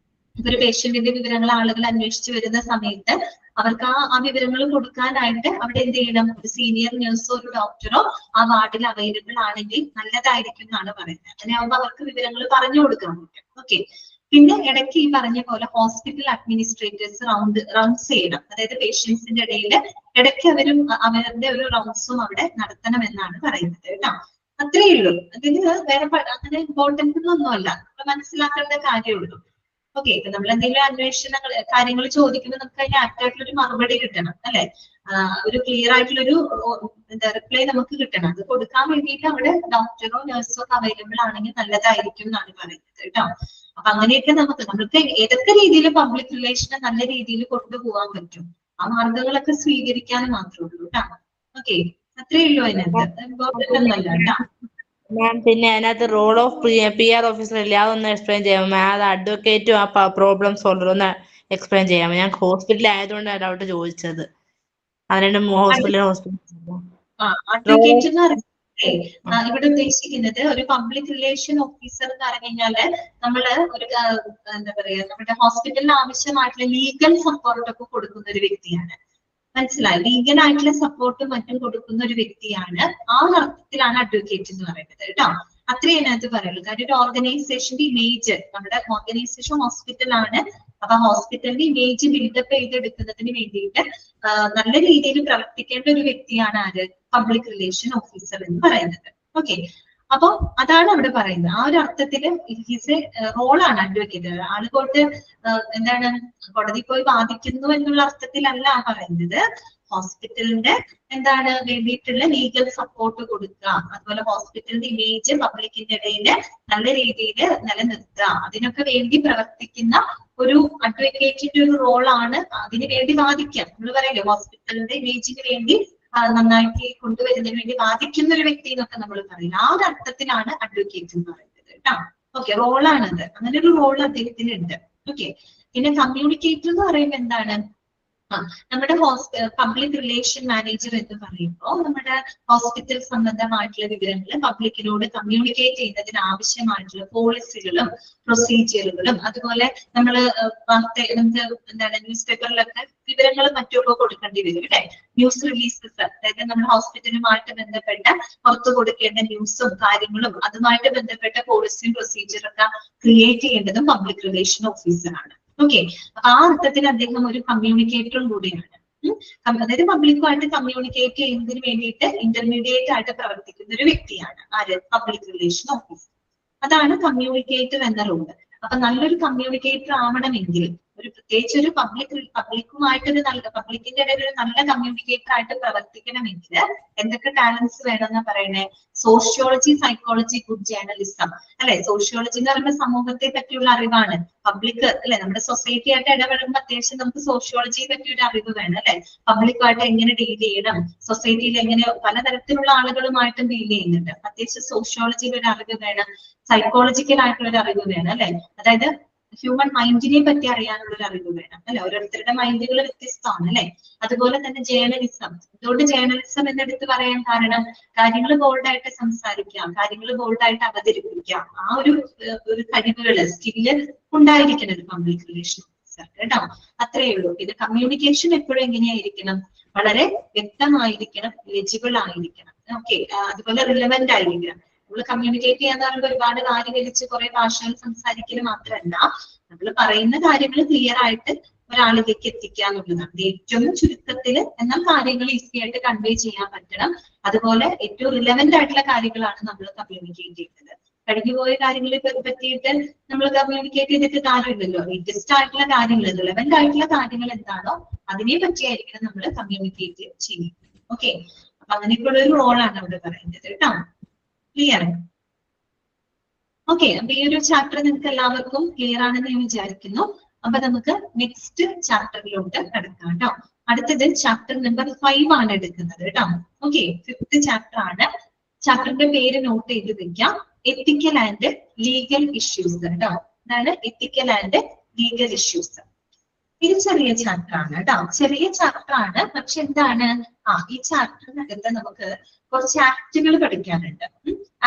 ഇപ്പൊ ഒരു പേഷ്യന്റിന്റെ വിവരങ്ങൾ ആളുകൾ അന്വേഷിച്ചു വരുന്ന സമയത്ത് അവർക്ക് ആ വിവരങ്ങൾ കൊടുക്കാനായിട്ട് അവിടെ എന്ത് ചെയ്യണം, ഒരു സീനിയർ നഴ്സോ ഒരു ഡോക്ടറോ ആ വാർഡിൽ അവൈലബിൾ ആണെങ്കിൽ നല്ലതായിരിക്കും എന്നാണ് പറയുന്നത്. അങ്ങനെ ആവുമ്പോൾ അവർക്ക് വിവരങ്ങൾ പറഞ്ഞു കൊടുക്കാൻ പറ്റും. ഓക്കെ. പിന്നെ ഇടയ്ക്ക് ഈ പറഞ്ഞ പോലെ ഹോസ്പിറ്റൽ അഡ്മിനിസ്ട്രേറ്റേഴ്സ് റൗണ്ട്സ് ചെയ്യണം. അതായത് പേഷ്യൻസിന്റെ ഇടയിൽ ഇടയ്ക്ക് അവരുടെ ഒരു റൗണ്ട്സും അവിടെ നടത്തണം എന്നാണ് പറയുന്നത് കേട്ടോ. അത്രയേ ഉള്ളൂ. അതിന് വേറെ അങ്ങനെ ഇമ്പോർട്ടൻസ് ഒന്നുമല്ല, നമ്മൾ മനസ്സിലാക്കേണ്ട കാര്യമുള്ളൂ. ഓക്കെ. ഇപ്പൊ നമ്മൾ എന്തെങ്കിലും അന്വേഷണങ്ങൾ കാര്യങ്ങൾ ചോദിക്കുമ്പോൾ നമുക്ക് അതിന് ആപ്റ്റ് ആയിട്ടുള്ള ഒരു മറുപടി കിട്ടണം, അല്ലെ? ഒരു ക്ലിയർ ആയിട്ടുള്ളൊരു റിപ്ലൈ നമുക്ക് കിട്ടണം. അത് കൊടുക്കാൻ വേണ്ടിയിട്ട് അവിടെ ഡോക്ടറോ നഴ്സോ ഒക്കെ അവൈലബിൾ ആണെങ്കിൽ നല്ലതായിരിക്കും എന്നാണ് പറയുന്നത് കേട്ടോ. അപ്പൊ അങ്ങനെയൊക്കെ നമുക്ക് ഏതൊക്കെ രീതിയിൽ പബ്ലിക് റിലേഷനെ നല്ല രീതിയിൽ കൊണ്ടുപോകാൻ പറ്റും, ആ മാർഗങ്ങളൊക്കെ സ്വീകരിക്കാൻ മാത്രമേ ഉള്ളൂ കേട്ടോ. ഓക്കെ. അത്രയേ ഉള്ളൂ അതിനകത്ത്, ഇമ്പോർട്ടന്റ് ഒന്നല്ല കേട്ടോ. മാം പിന്നെ അതിനകത്ത് റോൾ ഓഫ് PR ഓഫീസർ ഇല്ലേ, അതൊന്ന് എക്സ്പ്ലെയിൻ ചെയ്യാമോ മാം? അത് അഡ്വക്കേറ്റും ആ പ്രോബ്ലം സോൾവറും ഒന്ന് എക്സ്പ്ലെയിൻ ചെയ്യാമോ? ഞാൻ ഹോസ്പിറ്റലിൽ ആയതുകൊണ്ടാണ് ഡൗട്ട് ചോദിച്ചത്. അതിന് ഹോസ്പിറ്റൽ അഡ്വക്കേറ്റ് എന്ന് പറയുന്നത് ഇവിടെ ഉദ്ദേശിക്കുന്നത് ഒരു പബ്ലിക് റിലേഷൻ ഓഫീസർ എന്ന് പറഞ്ഞു കഴിഞ്ഞാല് നമ്മള് ഒരു എന്താ പറയാ, നമ്മുടെ ഹോസ്പിറ്റലിന് ആവശ്യമായിട്ടുള്ള ലീഗൽ സപ്പോർട്ട് ഒക്കെ കൊടുക്കുന്ന ഒരു വ്യക്തിയാണ്. മനസ്സിലായി? ലീഗൽ ആയിട്ടുള്ള സപ്പോർട്ടും മറ്റും കൊടുക്കുന്ന ഒരു വ്യക്തിയാണ്. ആ അർത്ഥത്തിലാണ് അഡ്വക്കേറ്റ് എന്ന് പറയുന്നത് കേട്ടോ. അത്രയും അതിനകത്ത് പറയുള്ളൂ. കാര്യം ഒരു ഓർഗനൈസേഷന്റെ ഇമേജ്, നമ്മുടെ ഓർഗനൈസേഷൻ ഹോസ്പിറ്റലാണ്. അപ്പൊ ഹോസ്പിറ്റലിന്റെ ഇമേജ് ബിൽഡപ്പ് ചെയ്തെടുക്കുന്നതിന് വേണ്ടിയിട്ട് നല്ല രീതിയിൽ പ്രവർത്തിക്കേണ്ട ഒരു വ്യക്തിയാണ് ആര്? പബ്ലിക് റിലേഷൻ ഓഫീസർ എന്ന് പറയുന്നത്. ഓക്കെ. അപ്പൊ അതാണ് അവിടെ പറയുന്നത്. ആ ഒരു അർത്ഥത്തില് ഹിസ് റോളാണ് അഡ്വക്കേറ്റ്. ആളുകൾക്ക് എന്താണ്, കോടതി പോയി വാദിക്കുന്നു എന്നുള്ള അർത്ഥത്തിലല്ല പറയുന്നത്. ഹോസ്പിറ്റലിന്റെ എന്താണ് വേണ്ടിയിട്ടുള്ള ലീഗൽ സപ്പോർട്ട് കൊടുക്കുക, അതുപോലെ ഹോസ്പിറ്റലിന്റെ ഇമേജ് പബ്ലിക്കിന്റെ ഇടയിൽ നല്ല രീതിയിൽ നിലനിർത്തുക, അതിനൊക്കെ വേണ്ടി പ്രവർത്തിക്കുന്ന ഒരു അഡ്വക്കേറ്റിന്റെ ഒരു റോളാണ്. അതിന് വേണ്ടി വാദിക്കുക. നമ്മൾ പറയില്ലേ, ഹോസ്പിറ്റലിന്റെ ഇമേജിന് വേണ്ടി നന്നാക്കി കൊണ്ടുവരുന്നതിന് വേണ്ടി വാദിക്കുന്ന ഒരു വ്യക്തി എന്നൊക്കെ നമ്മൾ പറയില്ല. ആ ഒരു അർത്ഥത്തിലാണ് അഡ്വക്കേറ്റ് എന്ന് പറയുന്നത് കേട്ടോ. ഓക്കെ. റോളാണത്. അങ്ങനെ ഒരു റോൾ അദ്ദേഹത്തിന് ഉണ്ട്. ഓക്കെ. പിന്നെ കമ്മ്യൂണിക്കേറ്റർ എന്ന് പറയുമ്പോൾ എന്താണ്, നമ്മുടെ പബ്ലിക് റിലേഷൻ മാനേജർ എന്ന് പറയുമ്പോൾ നമ്മുടെ ഹോസ്പിറ്റൽ സംബന്ധമായിട്ടുള്ള വിവരങ്ങൾ പബ്ലിക്കിനോട് കമ്മ്യൂണിക്കേറ്റ് ചെയ്യുന്നതിന് ആവശ്യമായിട്ടുള്ള പോളിസികളും പ്രൊസീജിയറുകളും, അതുപോലെ നമുക്ക് എന്താണ് ന്യൂസ് പേപ്പറിലൊക്കെ വിവരങ്ങളും മറ്റുമൊക്കെ കൊടുക്കേണ്ടി വരും അല്ലെ. ന്യൂസ് റിലീസസ്, അതായത് നമ്മുടെ ഹോസ്പിറ്റലുമായിട്ട് ബന്ധപ്പെട്ട പുറത്തു കൊടുക്കേണ്ട ന്യൂസും കാര്യങ്ങളും അതുമായിട്ട് ബന്ധപ്പെട്ട പോളിസിയും പ്രൊസീജിയറൊക്കെ ക്രിയേറ്റ് ചെയ്യേണ്ടതും പബ്ലിക് റിലേഷൻ ഓഫീസറാണ്. ഓക്കെ. അപ്പൊ ആ അർത്ഥത്തിൽ അദ്ദേഹം ഒരു കമ്മ്യൂണിക്കേറ്ററും കൂടിയാണ്. അതായത് പബ്ലിക്കുമായിട്ട് കമ്മ്യൂണിക്കേറ്റ് ചെയ്യുന്നതിന് വേണ്ടിയിട്ട് ഇന്റർമീഡിയറ്റ് ആയിട്ട് പ്രവർത്തിക്കുന്ന ഒരു വ്യക്തിയാണ് ആര്? Public relation officer. അതാണ് കമ്മ്യൂണിക്കേറ്റർ എന്ന റോള്. അപ്പൊ നല്ലൊരു കമ്മ്യൂണിക്കേറ്റർ ആവണമെങ്കിൽ പ്രത്യേകിച്ച് ഒരു പബ്ലിക്കുമായിട്ടൊരു പബ്ലിക്കിന്റെ ഇടയിൽ ഒരു നല്ല കമ്മ്യൂണിക്കേറ്റർ ആയിട്ട് പ്രവർത്തിക്കണമെങ്കിൽ എന്തൊക്കെ ടാലൻസ് വേണമെന്നാ പറയണേ? സോഷ്യോളജി, സൈക്കോളജി, ഗുഡ് ജേർണലിസം അല്ലെ. സോഷ്യോളജി എന്ന് പറയുമ്പോൾ സമൂഹത്തെ പറ്റിയുള്ള അറിവാണ്. പബ്ലിക് അല്ലെ, നമ്മുടെ സൊസൈറ്റി ആയിട്ട് ഇടപെടുമ്പോൾ അത്യാവശ്യം നമുക്ക് സോഷ്യോളജിയെ പറ്റിയൊരു അറിവ് വേണം അല്ലെ. പബ്ലിക്കുമായിട്ട് എങ്ങനെ ഡീൽ ചെയ്യണം, സൊസൈറ്റിയിൽ എങ്ങനെ പലതരത്തിലുള്ള ആളുകളുമായിട്ടും ഡീൽ ചെയ്യുന്നുണ്ട്. അത്യാവശ്യം സോഷ്യോളജിയിൽ ഒരു അറിവ് വേണം, സൈക്കോളജിക്കൽ ആയിട്ടുള്ള ഒരു അറിവ് വേണം അല്ലെ. അതായത് ഹ്യൂമൻ മൈൻഡിനെ പറ്റി അറിയാനുള്ള ഒരു അറിവ് വേണം അല്ലെ. ഓരോരുത്തരുടെ മൈൻഡുകൾ വ്യത്യസ്തമാണ് അല്ലെ. അതുപോലെ തന്നെ ജേർണലിസം. അതുകൊണ്ട് ജേർണലിസം എന്നെടുത്ത് പറയാൻ കാരണം കാര്യങ്ങൾ ബോൾഡായിട്ട് സംസാരിക്കാം, കാര്യങ്ങൾ ബോൾഡായിട്ട് അവതരിപ്പിക്കാം. ആ ഒരു കഴിവുകള്, സ്കില്ല് ഉണ്ടായിരിക്കണം ഒരു പബ്ലിക് റിലേഷൻ ഓഫീസർ കേട്ടോ. അത്രയേ ഉള്ളൂ. പിന്നെ കമ്മ്യൂണിക്കേഷൻ എപ്പോഴും എങ്ങനെയായിരിക്കണം? വളരെ വ്യക്തമായിരിക്കണം, ലെജിബിൾ ആയിരിക്കണം. ഓക്കെ. അതുപോലെ റിലവന്റ് ആയിരിക്കണം. നമ്മൾ കമ്മ്യൂണിക്കേറ്റ് ചെയ്യാന്ന് പറയുമ്പോൾ ഒരുപാട് കാര്യം വലിച്ച് കുറെ ഭാഷകൾ സംസാരിക്കൽ മാത്രമല്ല, നമ്മൾ പറയുന്ന കാര്യങ്ങൾ ക്ലിയർ ആയിട്ട് ഒരാളിലേക്ക് എത്തിക്കുക എന്നുള്ളതാണ്. ഏറ്റവും ചുരുക്കത്തില് എന്നാൽ കാര്യങ്ങൾ ഈസി ആയിട്ട് കൺവേ ചെയ്യാൻ പറ്റണം. അതുപോലെ ഏറ്റവും റിലവന്റ് ആയിട്ടുള്ള കാര്യങ്ങളാണ് നമ്മൾ കമ്മ്യൂണിക്കേറ്റ് ചെയ്യുന്നത്. കഴിഞ്ഞുപോയ കാര്യങ്ങളെ പറ്റിയിട്ട് നമ്മൾ കമ്മ്യൂണിക്കേറ്റ് ചെയ്തിട്ട് കാര്യമില്ലല്ലോ. ലേറ്റസ്റ്റ് ആയിട്ടുള്ള കാര്യങ്ങൾ, റിലവന്റ് ആയിട്ടുള്ള കാര്യങ്ങൾ എന്താണോ അതിനെ പറ്റിയായിരിക്കണം നമ്മൾ കമ്മ്യൂണിക്കേറ്റ് ചെയ്യുന്നത്. ഓക്കെ. അപ്പൊ അങ്ങനെയൊക്കെയുള്ള ഒരു റോളാണ് അവിടെ പറയുന്നത് കേട്ടോ. ക്ലിയർ? ഓക്കെ. അപ്പൊ ഈ ഒരു ചാപ്റ്റർ നിങ്ങൾക്ക് എല്ലാവർക്കും ക്ലിയർ ആണെന്ന് ഞാൻ വിചാരിക്കുന്നു. അപ്പൊ നമുക്ക് നെക്സ്റ്റ് ചാപ്റ്ററിലോട്ട് കിടക്കാം കേട്ടോ. അടുത്തത് ചാപ്റ്റർ നമ്പർ 5 ആണ് എടുക്കുന്നത് കേട്ടോ. ഓക്കെ. 5th ചാപ്റ്റർ ആണ്. ചാപ്റ്ററിന്റെ പേര് നോട്ട് ചെയ്ത് വെക്കാം. എത്തിക്കൽ ആൻഡ് ലീഗൽ ഇഷ്യൂസ് കേട്ടോ. അതാണ് എത്തിക്കൽ ആൻഡ് ലീഗൽ ഇഷ്യൂസ്. ഇത് ചെറിയ ചാപ്റ്റർ ആണ് കേട്ടോ, ചെറിയ ചാപ്റ്റർ ആണ്. പക്ഷെ എന്താണ്, ഈ ചാപ്റ്ററിനകത്ത് നമുക്ക് കുറച്ച് ആക്ടുകൾ പഠിക്കാനുണ്ട്.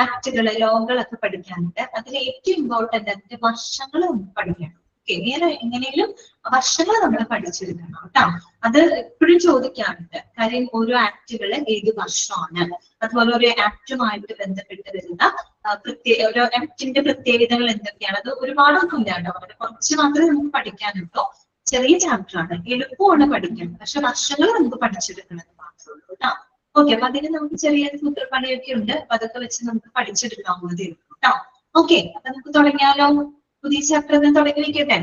ആക്ടുകള്, ലോകളൊക്കെ പഠിക്കാനുണ്ട്. അതിൽ ഏറ്റവും ഇമ്പോർട്ടന്റ് അതിന്റെ വർഷങ്ങൾ നമുക്ക് പഠിക്കണം. എങ്ങനെയും വർഷങ്ങൾ നമ്മൾ പഠിച്ചെടുക്കണം കേട്ടോ. അത് എപ്പോഴും ചോദിക്കാറുണ്ട്. കാര്യം ഓരോ ആക്ടുകള് ഏത് വർഷമാണ്, അതുപോലെ ഒരു ആക്ടുമായിട്ട് ബന്ധപ്പെട്ട് വരുന്ന ഓരോ ആക്ടിന്റെ പ്രത്യേകതകൾ എന്തൊക്കെയാണ്. അത് ഒരുപാടൊന്നും ഇല്ല കേട്ടോ, വളരെ കുറച്ച് മാത്രമേ നമുക്ക് പഠിക്കാനുള്ളൂ. ചെറിയ ചാപ്റ്റർ ആണ്, എളുപ്പമാണ് പഠിക്കാൻ. പക്ഷെ വർഷങ്ങൾ നമുക്ക് പഠിച്ചെടുക്കണം മാത്രമേ ഉള്ളൂ കേട്ടോ. ഓക്കെ, അപ്പൊ അതിന് നമുക്ക് ചെറിയ സൂത്രപ്പണിയൊക്കെ ഉണ്ട്. അപ്പൊ അതൊക്കെ വെച്ച് നമുക്ക് പഠിച്ചെടുക്കാവുന്നതേ ഉള്ളൂ കേട്ടോ. ഓക്കെ, അപ്പൊ നമുക്ക് തുടങ്ങിയാലോ? പുതിയ ചാപ്റ്റർ തുടങ്ങി വയ്ക്കട്ടെ.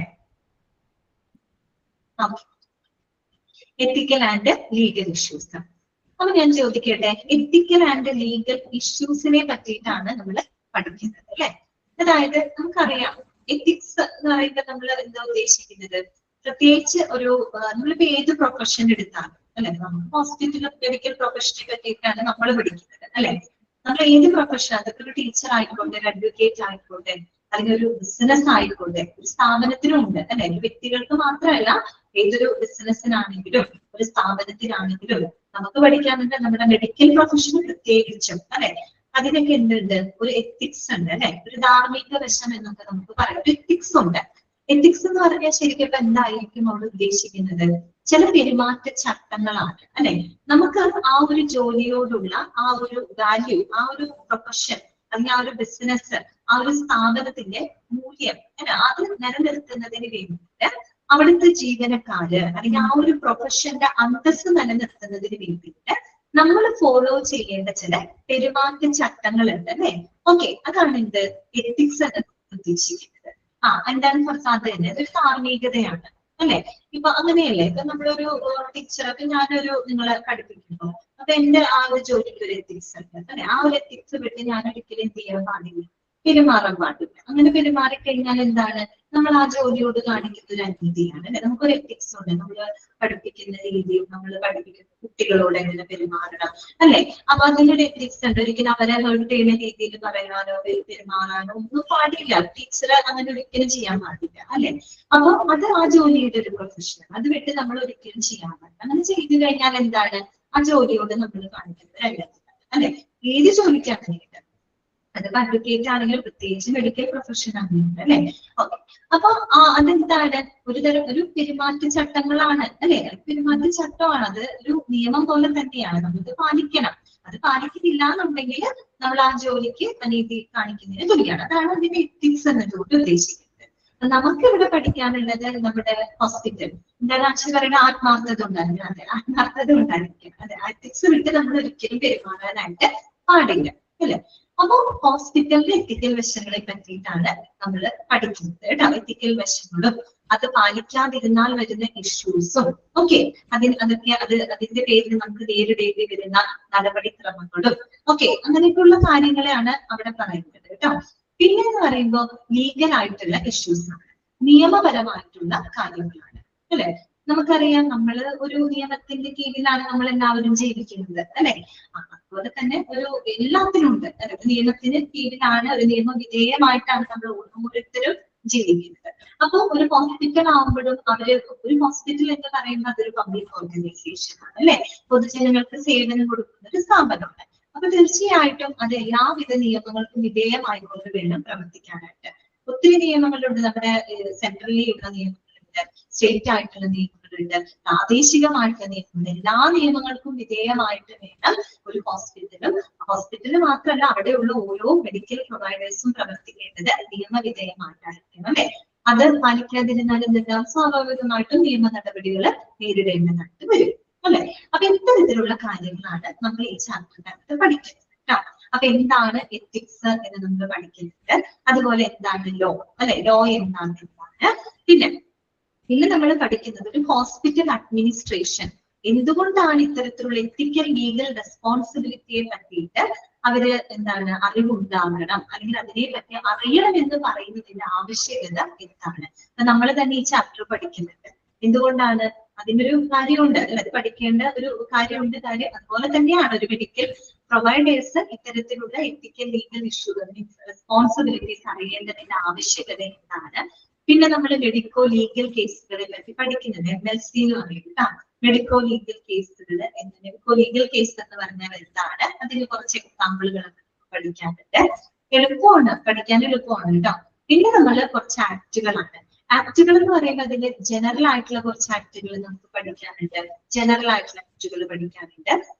Ethical and legal issues. അപ്പൊ ഞാൻ ചോദിക്കട്ടെ, എത്തിക്കൽ ആൻഡ് ലീഗൽ ഇഷ്യൂസിനെ പറ്റിയിട്ടാണ് നമ്മൾ പഠിക്കുന്നത് അല്ലെ. അതായത് നമുക്കറിയാം എത്തിക്സ് എന്ന് പറയുമ്പോൾ നമ്മൾ എന്താ ഉദ്ദേശിക്കുന്നത്, പ്രത്യേകിച്ച് ഒരു നമ്മളിപ്പോ ഏത് പ്രൊഫഷൻ എടുത്താലും അല്ലെ, നമ്മൾ ഹോസ്പിറ്റൽ മെഡിക്കൽ പ്രൊഫഷനെ പറ്റിയിട്ടാണ് നമ്മൾ പഠിക്കുന്നത് അല്ലെ. നമ്മൾ ഏത് പ്രൊഫഷൻ, അതൊക്കെ ഒരു ടീച്ചർ ആയിക്കോട്ടെ, ഒരു അഡ്വക്കേറ്റ് ആയിക്കോട്ടെ, അല്ലെങ്കിൽ ഒരു ബിസിനസ് ആയിക്കോട്ടെ, ഒരു സ്ഥാപനത്തിനും ഉണ്ട് അല്ലെ. വ്യക്തികൾക്ക് മാത്രമല്ല, ഏതൊരു ബിസിനസ്സിനാണെങ്കിലും ഒരു സ്ഥാപനത്തിനാണെങ്കിലും നമുക്ക് പഠിക്കാനുണ്ട്. നമ്മുടെ മെഡിക്കൽ പ്രൊഫഷൻ പ്രത്യേകിച്ചും അല്ലെ, അതിനൊക്കെ എന്തുണ്ട്, ഒരു എത്തിക്സ് ഉണ്ട് അല്ലെ, ഒരു ധാർമ്മിക വശം എന്നൊക്കെ നമുക്ക് പറയാം. ഒരു എത്തിക്സ് ഉണ്ട്. എത്തിക്സ് എന്ന് പറഞ്ഞാൽ ശരിക്കും ഇപ്പൊ എന്തായിരിക്കും അവിടെ ഉദ്ദേശിക്കുന്നത്, ചില പെരുമാറ്റ ചട്ടങ്ങളാണ് അല്ലെ. നമുക്ക് ആ ഒരു ജോലിയോടുള്ള ആ ഒരു വാല്യൂ, ആ ഒരു പ്രൊഫഷൻ അല്ലെങ്കിൽ ആ ഒരു ബിസിനസ്, ആ ഒരു സ്ഥാപനത്തിന്റെ മൂല്യം അത് നിലനിർത്തുന്നതിന് വേണ്ടിയിട്ട് അവിടുത്തെ ജീവനക്കാര് അല്ലെങ്കിൽ ആ ഒരു പ്രൊഫഷന്റെ അന്തസ്സ് നിലനിർത്തുന്നതിന് വേണ്ടിയിട്ട് നമ്മൾ ഫോളോ ചെയ്യേണ്ട ചില പെരുമാറ്റ ചട്ടങ്ങളുണ്ട് അല്ലെ. ഓക്കെ, അതാണ് എന്ത് എത്തിക്സ് എന്ന് ഉദ്ദേശിക്കുന്നത്. എന്താണ് ഫർസാദ് തന്നെ, ഒരു ധാർമ്മികതയാണ് അല്ലെ. ഇപ്പൊ അങ്ങനെയല്ലേ, ഇപ്പൊ നമ്മളൊരു ടീച്ചർ, അപ്പൊ ഞാനൊരു നിങ്ങളെ പഠിപ്പിക്കുമ്പോ അപ്പൊ എന്റെ ആ ഒരു ജോലിക്ക് ഒരു എത്തിക്സ് ഉണ്ട് അല്ലെ. ആ ഒരു എത്തിക്സ് വിട്ട് ഞാൻ ഒരിക്കലും എന്ത് ചെയ്യാൻ പാടില്ല, പെരുമാറാൻ പാടില്ല. അങ്ങനെ പെരുമാറിക്കഴിഞ്ഞാൽ എന്താണ്, നമ്മൾ ആ ജോലിയോട് കാണിക്കുന്ന ഒരു അനീതിയാണ് അല്ലെ. നമുക്കൊരു എത്തിക്സ് ഉണ്ട്, നമ്മൾ പഠിപ്പിക്കുന്ന രീതിയും നമ്മൾ പഠിപ്പിക്കുന്ന കുട്ടികളോട് എങ്ങനെ പെരുമാറണം അല്ലെ. അപ്പൊ അതിനൊരു എത്തിക്സ് ഉണ്ട്. ഒരിക്കലും അവരെ ഹേർട്ട് ചെയ്യുന്ന രീതിയിൽ പറയാനോ പെരുമാറാനോ ഒന്നും പാടില്ല. ടീച്ചർ അങ്ങനെ ഒരിക്കലും ചെയ്യാൻ പാടില്ല അല്ലെ. അപ്പൊ അത് ആ ജോലിയുടെ ഒരു പ്രൊഫഷൻ, അത് വിട്ട് നമ്മൾ ഒരിക്കലും ചെയ്യാൻ പാടില്ല. അങ്ങനെ ചെയ്തു കഴിഞ്ഞാൽ എന്താണ്, ആ ജോലിയോട് നമ്മൾ കാണിക്കുന്നത് അല്ലെ. ഏത് ജോലിക്കാണെങ്കിലും, അതിപ്പോ അഡ്വക്കേറ്റ് ആണെങ്കിലും പ്രത്യേകിച്ച് മെഡിക്കൽ പ്രൊഫഷൻ ആണെങ്കിലും അല്ലെ. ഓക്കെ, അപ്പൊ അതെന്താണ്, ഒരു പെരുമാറ്റ ചട്ടങ്ങളാണ് അല്ലെ. പെരുമാറ്റ ചട്ടമാണ്, അത് ഒരു നിയമം പോലെ തന്നെയാണ്, നമുക്ക് പാലിക്കണം. അത് പാലിക്കുന്നില്ല എന്നുണ്ടെങ്കിൽ നമ്മൾ ആ ജോലിക്ക് അനീതി കാണിക്കുന്നതിന് തുല്യമാണ്. അതാണ് അതിന്റെ എത്തിക്സ് എന്നതുകൊണ്ട് ഉദ്ദേശിക്കുന്നത്. നമുക്ക് ഇവിടെ പഠിക്കാനുള്ളത് നമ്മുടെ ഹോസ്പിറ്റൽ എന്താണ് ആശയം പറയുന്നത്, ആത്മാർത്ഥത ഉണ്ടായിരിക്കണം. അതെ, ആത്മാർത്ഥത ഉണ്ടായിരിക്കണം. അതെ, എത്തിക്സ് വിട്ട് നമ്മൾ ഒരിക്കലും പെരുമാറാനായിട്ട് പാടില്ല അല്ലെ. അപ്പൊ ഹോസ്പിറ്റലിലെ എത്തിക്കൽ വശങ്ങളെ പറ്റിയിട്ടാണ് നമ്മൾ പഠിക്കുന്നത് കേട്ടോ. എത്തിക്കൽ വശങ്ങളും അത് പാലിക്കാതിരുന്നാൽ വരുന്ന ഇഷ്യൂസും ഓക്കെ, അതിന്റെ പേരിൽ നമുക്ക് നേരിടേണ്ടി വരുന്ന നടപടിക്രമങ്ങളും ഓക്കെ, അങ്ങനെയൊക്കെയുള്ള കാര്യങ്ങളെയാണ് അവിടെ പറയുന്നത് കേട്ടോ. പിന്നെ എന്ന് പറയുമ്പോൾ ലീഗൽ ആയിട്ടുള്ള ഇഷ്യൂസ് ആണ്, നിയമപരമായിട്ടുള്ള കാര്യങ്ങളാണ് അല്ലെ. നമുക്കറിയാം നമ്മൾ ഒരു നിയമത്തിന്റെ കീഴിലാണ് നമ്മൾ എല്ലാവരും ജീവിക്കുന്നത് അല്ലെ. അതുപോലെ തന്നെ ഒരു എല്ലാത്തിനും ഉണ്ട് അല്ലെ, നിയമത്തിന് കീഴിലാണ്, ഒരു നിയമവിധേയമായിട്ടാണ് നമ്മൾ ഓരോരുത്തരും ജീവിക്കുന്നത്. അപ്പൊ ഒരു ഹോസ്പിറ്റൽ ആകുമ്പോഴും ഒരു ഹോസ്പിറ്റൽ എന്ന് പറയുന്നത് അതൊരു പബ്ലിക് ഓർഗനൈസേഷൻ ആണ് അല്ലെ. പൊതുജനങ്ങൾക്ക് സേവനം കൊടുക്കുന്ന ഒരു സ്ഥാപനമാണ്. അപ്പൊ തീർച്ചയായിട്ടും അത് എല്ലാവിധ നിയമങ്ങൾക്കും വിധേയമായിക്കൊണ്ട് വേണം പ്രവർത്തിക്കാനായിട്ട്. ഒത്തിരി നിയമങ്ങളുണ്ട്, നമ്മുടെ സെൻട്രലി ഉള്ള നിയമങ്ങളുണ്ട്, സ്റ്റേറ്റ് ആയിട്ടുള്ള നിയമങ്ങളുണ്ട്, പ്രാദേശികമായിട്ടുള്ള നിയമങ്ങളുണ്ട്. എല്ലാ നിയമങ്ങൾക്കും വിധേയമായിട്ട് വേണം ഒരു ഹോസ്പിറ്റല് മാത്രമല്ല, അവിടെയുള്ള ഓരോ മെഡിക്കൽ പ്രൊവൈഡേഴ്സും പ്രവർത്തിക്കേണ്ടത് നിയമവിധേയമായിട്ടായിരിക്കും അല്ലെ. അത് പാലിക്കാതിരുന്നാൽ എന്തുണ്ടാവും, സ്വാഭാവികമായിട്ടും നിയമ നടപടികൾ നേരിടേണ്ടതായിട്ട് വരും അല്ലെ. അപ്പൊ ഇത്തരത്തിലുള്ള കാര്യങ്ങളാണ് നമ്മൾ ഈ ചാപ്റ്ററിനകത്ത് പഠിക്കുന്നത് കേട്ടോ. അപ്പൊ എന്താണ് എത്തിക്സ് എന്ന് നമ്മൾ പഠിക്കുന്നത്, അതുപോലെ എന്താണ് ലോ അല്ലെ, ലോ എന്താണ്. പിന്നെ നമ്മൾ പഠിക്കുന്നത് ഒരു ഹോസ്പിറ്റൽ അഡ്മിനിസ്ട്രേഷൻ എന്തുകൊണ്ടാണ് ഇത്തരത്തിലുള്ള എത്തിക്കൽ ലീഗൽ റെസ്പോൺസിബിലിറ്റിയെ പറ്റിയിട്ട് അവര് എന്താണ് അറിവുണ്ടാകണം, അല്ലെങ്കിൽ അതിനെ പറ്റി അറിയണം എന്ന് പറയുന്നതിന്റെ ആവശ്യകത എന്താണ്. നമ്മൾ തന്നെ ഈ ചാപ്റ്റർ പഠിക്കുന്നുണ്ട്. എന്തുകൊണ്ടാണ്, അതിനൊരു കാര്യമുണ്ട് അല്ലെ, അത് പഠിക്കേണ്ട ഒരു കാര്യമുണ്ട്. അതുപോലെ തന്നെയാണ് ഒരു മെഡിക്കൽ പ്രൊവൈഡേഴ്സ് ഇത്തരത്തിലുള്ള എത്തിക്കൽ ലീഗൽ ഇഷ്യൂസ് റെസ്പോൺസിബിലിറ്റീസ് അറിയേണ്ടതിന്റെ ആവശ്യകത എന്താണ്. പിന്നെ നമ്മൾ മെഡിക്കോ ലീഗൽ കേസുകളെ പറ്റി പഠിക്കുന്നുണ്ട്. MLC എന്ന് പറയും കേട്ടോ. മെഡിക്കോ ലീഗൽ കേസുകൾ. മെഡിക്കോ ലീഗൽ കേസ് എന്ന് പറഞ്ഞാൽ എന്താണ്? അതിന് കുറച്ച് എക്സാമ്പിളുകൾ പഠിക്കാനുണ്ട്. എളുപ്പമാണ്, പഠിക്കാൻ എളുപ്പമാണ് കേട്ടോ. പിന്നെ നമ്മൾ കുറച്ച് ആക്ടുകളാണ്. ആക്ടുകൾ എന്ന് പറയുമ്പോൾ അതിൽ ജനറൽ ആയിട്ടുള്ള കുറച്ച് ആക്ടുകൾ നമുക്ക് പഠിക്കാനുണ്ട്. ജനറൽ ആയിട്ടുള്ള ആക്ടുകൾ പഠിക്കാനുണ്ട്.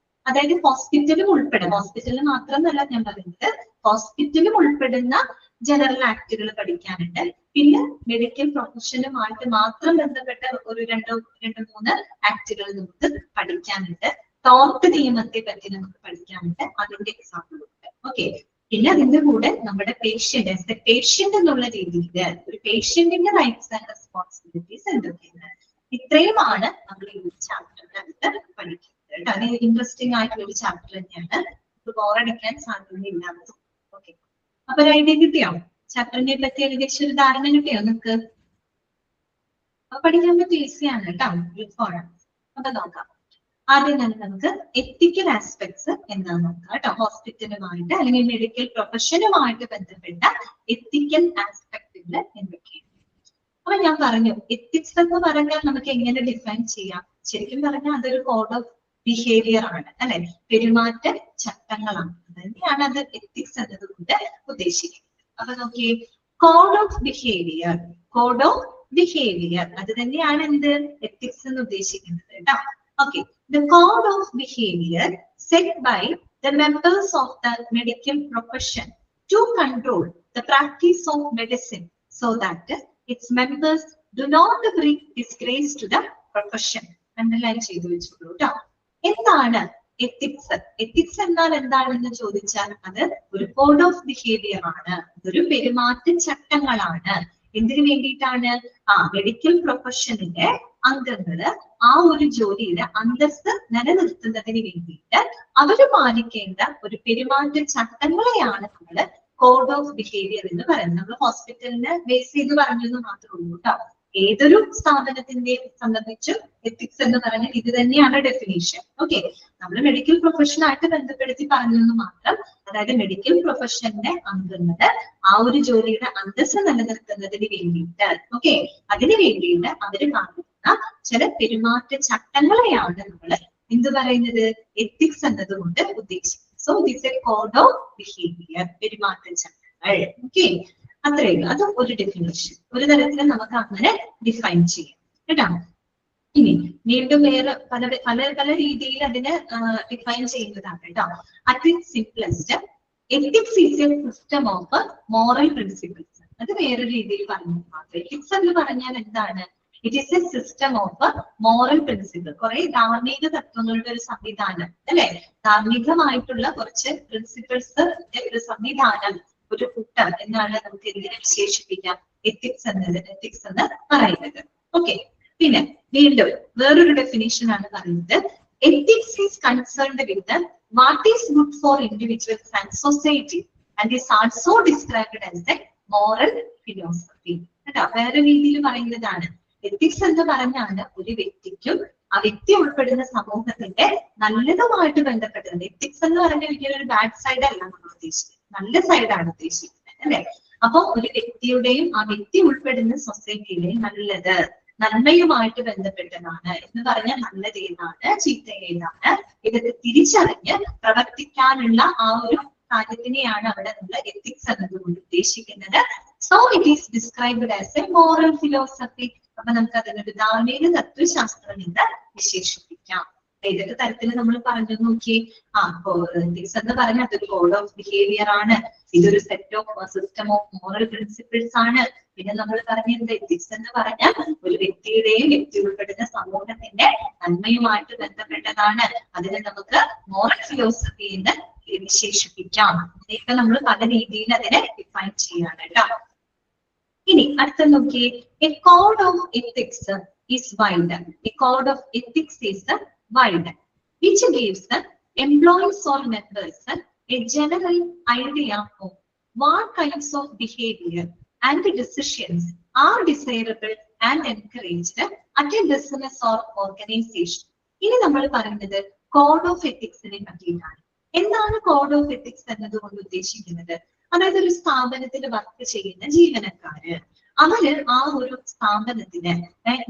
അതായത് ഹോസ്പിറ്റലും ഉൾപ്പെടും. ഹോസ്പിറ്റലിൽ മാത്രമല്ല ഞാൻ പറയുന്നത്, ഹോസ്പിറ്റലും ഉൾപ്പെടുന്ന ജനറൽ ആക്ടുകൾ പഠിക്കാനുണ്ട്. പിന്നെ മെഡിക്കൽ പ്രൊഫഷനുമായിട്ട് മാത്രം ബന്ധപ്പെട്ട ഒരു രണ്ട് മൂന്ന് ആക്ടുകൾ നമുക്ക് പഠിക്കാനുണ്ട്. ടോർട്ട് നിയമത്തെ പറ്റി നമുക്ക് പഠിക്കാനുണ്ട്. അതിന്റെ എക്സാമ്പിളുണ്ട്. ഓക്കെ. പിന്നെ അതിന്റെ കൂടെ നമ്മുടെ പേഷ്യന്റ് എന്നുള്ള രീതിയിൽ ഒരു പേഷ്യന്റിന്റെ റൈറ്റ്സ് ആൻഡ് റെസ്പോൺസിബിലിറ്റീസ് എന്തൊക്കെയാണ്, ഇത്രയുമാണ് നമ്മൾ ഈ ചാപ്റ്ററിനകത്ത് പഠിക്കുന്നത്. അത് ഇൻട്രസ്റ്റിംഗ് ആയിട്ടുള്ള ഒരു ചാപ്റ്റർ തന്നെയാണ്. ബോറടിക്കാൻ സാധ്യതയില്ലാത്തത്. ഓക്കെ. അപ്പൊ ഒരു ഐഡിയ കിട്ടിയോ? ചാപ്റ്ററിനെ പറ്റി ഏകദേശം ഒരു ധാരണ കിട്ടിയോ നിങ്ങൾക്ക്? അപ്പൊ പഠിക്കാൻ പറ്റി ഈസിയാണ് കേട്ടോ. എളുപ്പമാണ്. അപ്പൊ നോക്കാം. ആദ്യം തന്നെ നമുക്ക് എത്തിക്കൽ ആസ്പെക്ട്സ് എന്താണെന്ന് നോക്കാം കേട്ടോ. ഹോസ്പിറ്റലുമായിട്ട് അല്ലെങ്കിൽ മെഡിക്കൽ പ്രൊഫഷനുമായിട്ട് ബന്ധപ്പെട്ട എത്തിക്കൽ ആസ്പെക്ടുകൾ എന്തൊക്കെയാണ്? അപ്പൊ ഞാൻ പറഞ്ഞു, എത്തിക്സ് എന്ന് പറഞ്ഞാൽ നമുക്ക് എങ്ങനെ ഡിഫൈൻ ചെയ്യാം? ശരിക്കും പറഞ്ഞാൽ അതൊരു കോഡ് ഓഫ് ബിഹേവിയർ ആണ്, അല്ലെ? പെരുമാറ്റ ചട്ടങ്ങളാണ്. അതുതന്നെയാണ് അത് എത്തിക്സ് എന്നതുകൊണ്ട് ഉദ്ദേശിക്കുന്നത്. അപ്പൊ നോക്കിയേ, code of behaviour. Code of behaviour അത് തന്നെയാണ് എന്ത് എത്തിക്സ് എന്ന് ഉദ്ദേശിക്കുന്നത് കേട്ടോ. Okay. The code of behavior set by the members of the medical profession to control the practice of medicine so that its members do not bring disgrace to the profession. Underline ചെയ്തു വെച്ചോളൂ കേട്ടോ. എന്താണ് ethics? Ethics എന്നാൽ എന്താണെന്ന് ചോദിച്ചാൽ അത് ഒരു code of behaviour ആണ്. അതൊരു പെരുമാറ്റ ചട്ടങ്ങളാണ്. എന്തിനു വേണ്ടിയിട്ടാണ്? മെഡിക്കൽ പ്രൊഫഷനിലെ അംഗങ്ങള് ആ ഒരു ജോലിയുടെ അന്തസ്സ് നിലനിർത്തുന്നതിന് വേണ്ടിയിട്ട് അവര് പാലിക്കേണ്ട ഒരു പെരുമാറ്റ ചട്ടങ്ങളെയാണ് നമ്മള് കോഡ് ഓഫ് ബിഹേവിയർ എന്ന് പറയുന്നത്. നമ്മൾ ഹോസ്പിറ്റലിനെ ബേസ് ചെയ്ത് പറഞ്ഞു എന്ന് മാത്രമേ ഉള്ളൂ കേട്ടോ. ഏതൊരു സ്ഥാപനത്തിന്റെയും സംബന്ധിച്ചും എത്തിക്സ് എന്ന് പറഞ്ഞാൽ ഇത് തന്നെയാണ് ഡെഫിനേഷൻ. ഓക്കെ. നമ്മൾ മെഡിക്കൽ പ്രൊഫഷനായിട്ട് ബന്ധപ്പെടുത്തി പറഞ്ഞു എന്ന് മാത്രം. അതായത് മെഡിക്കൽ പ്രൊഫഷന്റെ അംഗങ്ങള് ആ ഒരു ജോലിയുടെ അന്തസ്സ് നിലനിർത്തുന്നതിന് വേണ്ടിയിട്ട്, ഓക്കെ, അതിനു വേണ്ടിയിട്ട് അവര് കാണുന്ന ചില പെരുമാറ്റ ചട്ടങ്ങളെയാണ് നമ്മൾ എന്ത് പറയുന്നത്? എത്തിക്സ് എന്നതുകൊണ്ട് ഉദ്ദേശിക്കുന്നത്. So this A code of behaviour, പെരുമാറ്റ ചട്ടങ്ങൾ. ഓക്കെ. അത്രയും. അത് ഒരു ഡെഫിനേഷൻ. ഒരു തരത്തിൽ നമുക്ക് അങ്ങനെ ഡിഫൈൻ ചെയ്യാം കേട്ടോ. ഇനി വീണ്ടും വേറെ പല പല പല രീതിയിൽ അതിനെ ഡിഫൈൻ ചെയ്യുന്നതാണ് കേട്ടോ. At its simplest, ethics is A system of moral principles. അത് വേറൊരു രീതിയിൽ പറഞ്ഞു മാത്രം. എത്തിക്സ് എന്ന് പറഞ്ഞാൽ എന്താണ്? It is A system of moral principle. കുറെ ധാർമ്മിക തത്വങ്ങളുടെ ഒരു സംവിധാനം, അല്ലെ? ധാർമ്മികമായിട്ടുള്ള കുറച്ച് പ്രിൻസിപ്പിൾസ് ഒരു സംവിധാനം, ഒരു കൂട്ടം എന്നാണ് നമുക്ക് ഇതിനെ വിശേഷിപ്പിക്കാം എത്തിക്സ് എന്ന് പറയുന്നത്. ഓക്കെ. പിന്നെ വീണ്ടും വേറൊരു ഡെഫിനേഷൻ ആണ് പറയുന്നത്, ethics is concerned with what is good for individuals and society and is also described as A moral philosophy. കേട്ടോ. വേറെ രീതിയിൽ പറയുന്നതാണ്, എത്തിക്സ് എന്ന് പറഞ്ഞാണ് ഒരു വ്യക്തിക്കും ആ വ്യക്തി ഉൾപ്പെടുന്ന സമൂഹത്തിന്റെ നല്ലതുമായിട്ട് ബന്ധപ്പെട്ടത്. എത്തിക്സ് എന്ന് പറഞ്ഞാൽ ഒരിക്കലും ഒരു ബാഡ് സൈഡ് അല്ല നമ്മൾ ഉദ്ദേശിക്കുന്നത്, നല്ല സൈഡാണ് ഉദ്ദേശിക്കുന്നത്, അല്ലെ? അപ്പൊ ഒരു വ്യക്തിയുടെയും ആ വ്യക്തി ഉൾപ്പെടുന്ന സൊസൈറ്റിയിലെയും നല്ലത്, നന്മയുമായിട്ട് ബന്ധപ്പെട്ടതാണ്. എന്ന് പറഞ്ഞാൽ നല്ലത് ഏതാണ്, ചീത്ത ഏതാണ്, ഇതൊക്കെ തിരിച്ചറിഞ്ഞ് പ്രവർത്തിക്കാനുള്ള ആ ഒരു കാര്യത്തിനെയാണ് അവിടെ നമ്മൾ എത്തിക്സ് എന്നതുകൊണ്ട് ഉദ്ദേശിക്കുന്നത്. So it is described as A moral philosophy. അപ്പൊ നമുക്ക് അതിനൊരു ധാർമ്മിക തത്വശാസ്ത്രം എന്ന് വിശേഷിപ്പിക്കാം. ഏതൊക്കെ തരത്തിൽ നമ്മൾ പറഞ്ഞു നോക്കി. എത്തിക്സ് എന്ന് പറഞ്ഞാൽ അതൊരു കോഡ് ഓഫ് ബിഹേവിയർ ആണ്. ഇതൊരു set of system of moral principles ആണ്. പിന്നെ നമ്മൾ പറഞ്ഞിരുന്നത് എത്തിക്സ് എന്ന് പറഞ്ഞാൽ ഒരു വ്യക്തിയുടെയും വ്യക്തി ഉൾപ്പെടുന്ന സമൂഹത്തിന്റെ നന്മയുമായിട്ട് ബന്ധപ്പെട്ടതാണ്. അതിനെ നമുക്ക് മോറൽ ഫിലോസഫി എന്ന് വിശേഷിപ്പിക്കാം. ഇതൊക്കെ നമ്മൾ പല രീതിയിൽ അതിനെ ഡിഫൈൻ ചെയ്യാണ് കേട്ടോ. ഇനി അടുത്ത നോക്കിയേ, A code of ethics is wide. A code of ethics is wide, which gives the employees or members a general idea of what kinds of behavior and decisions are desirable and encouraged at a business or organization. ഇനി നമ്മൾ പറയുന്നത് code of എത്തിക്സിനെ പറ്റിയിട്ടാണ്. എന്താണ് code of ethics എന്നതുകൊണ്ട് ഉദ്ദേശിക്കുന്നത്? അതായത് ഒരു സ്ഥാപനത്തിൽ വർക്ക് ചെയ്യുന്ന ജീവനക്കാര്, അവര് ആ ഒരു സ്ഥാപനത്തിന്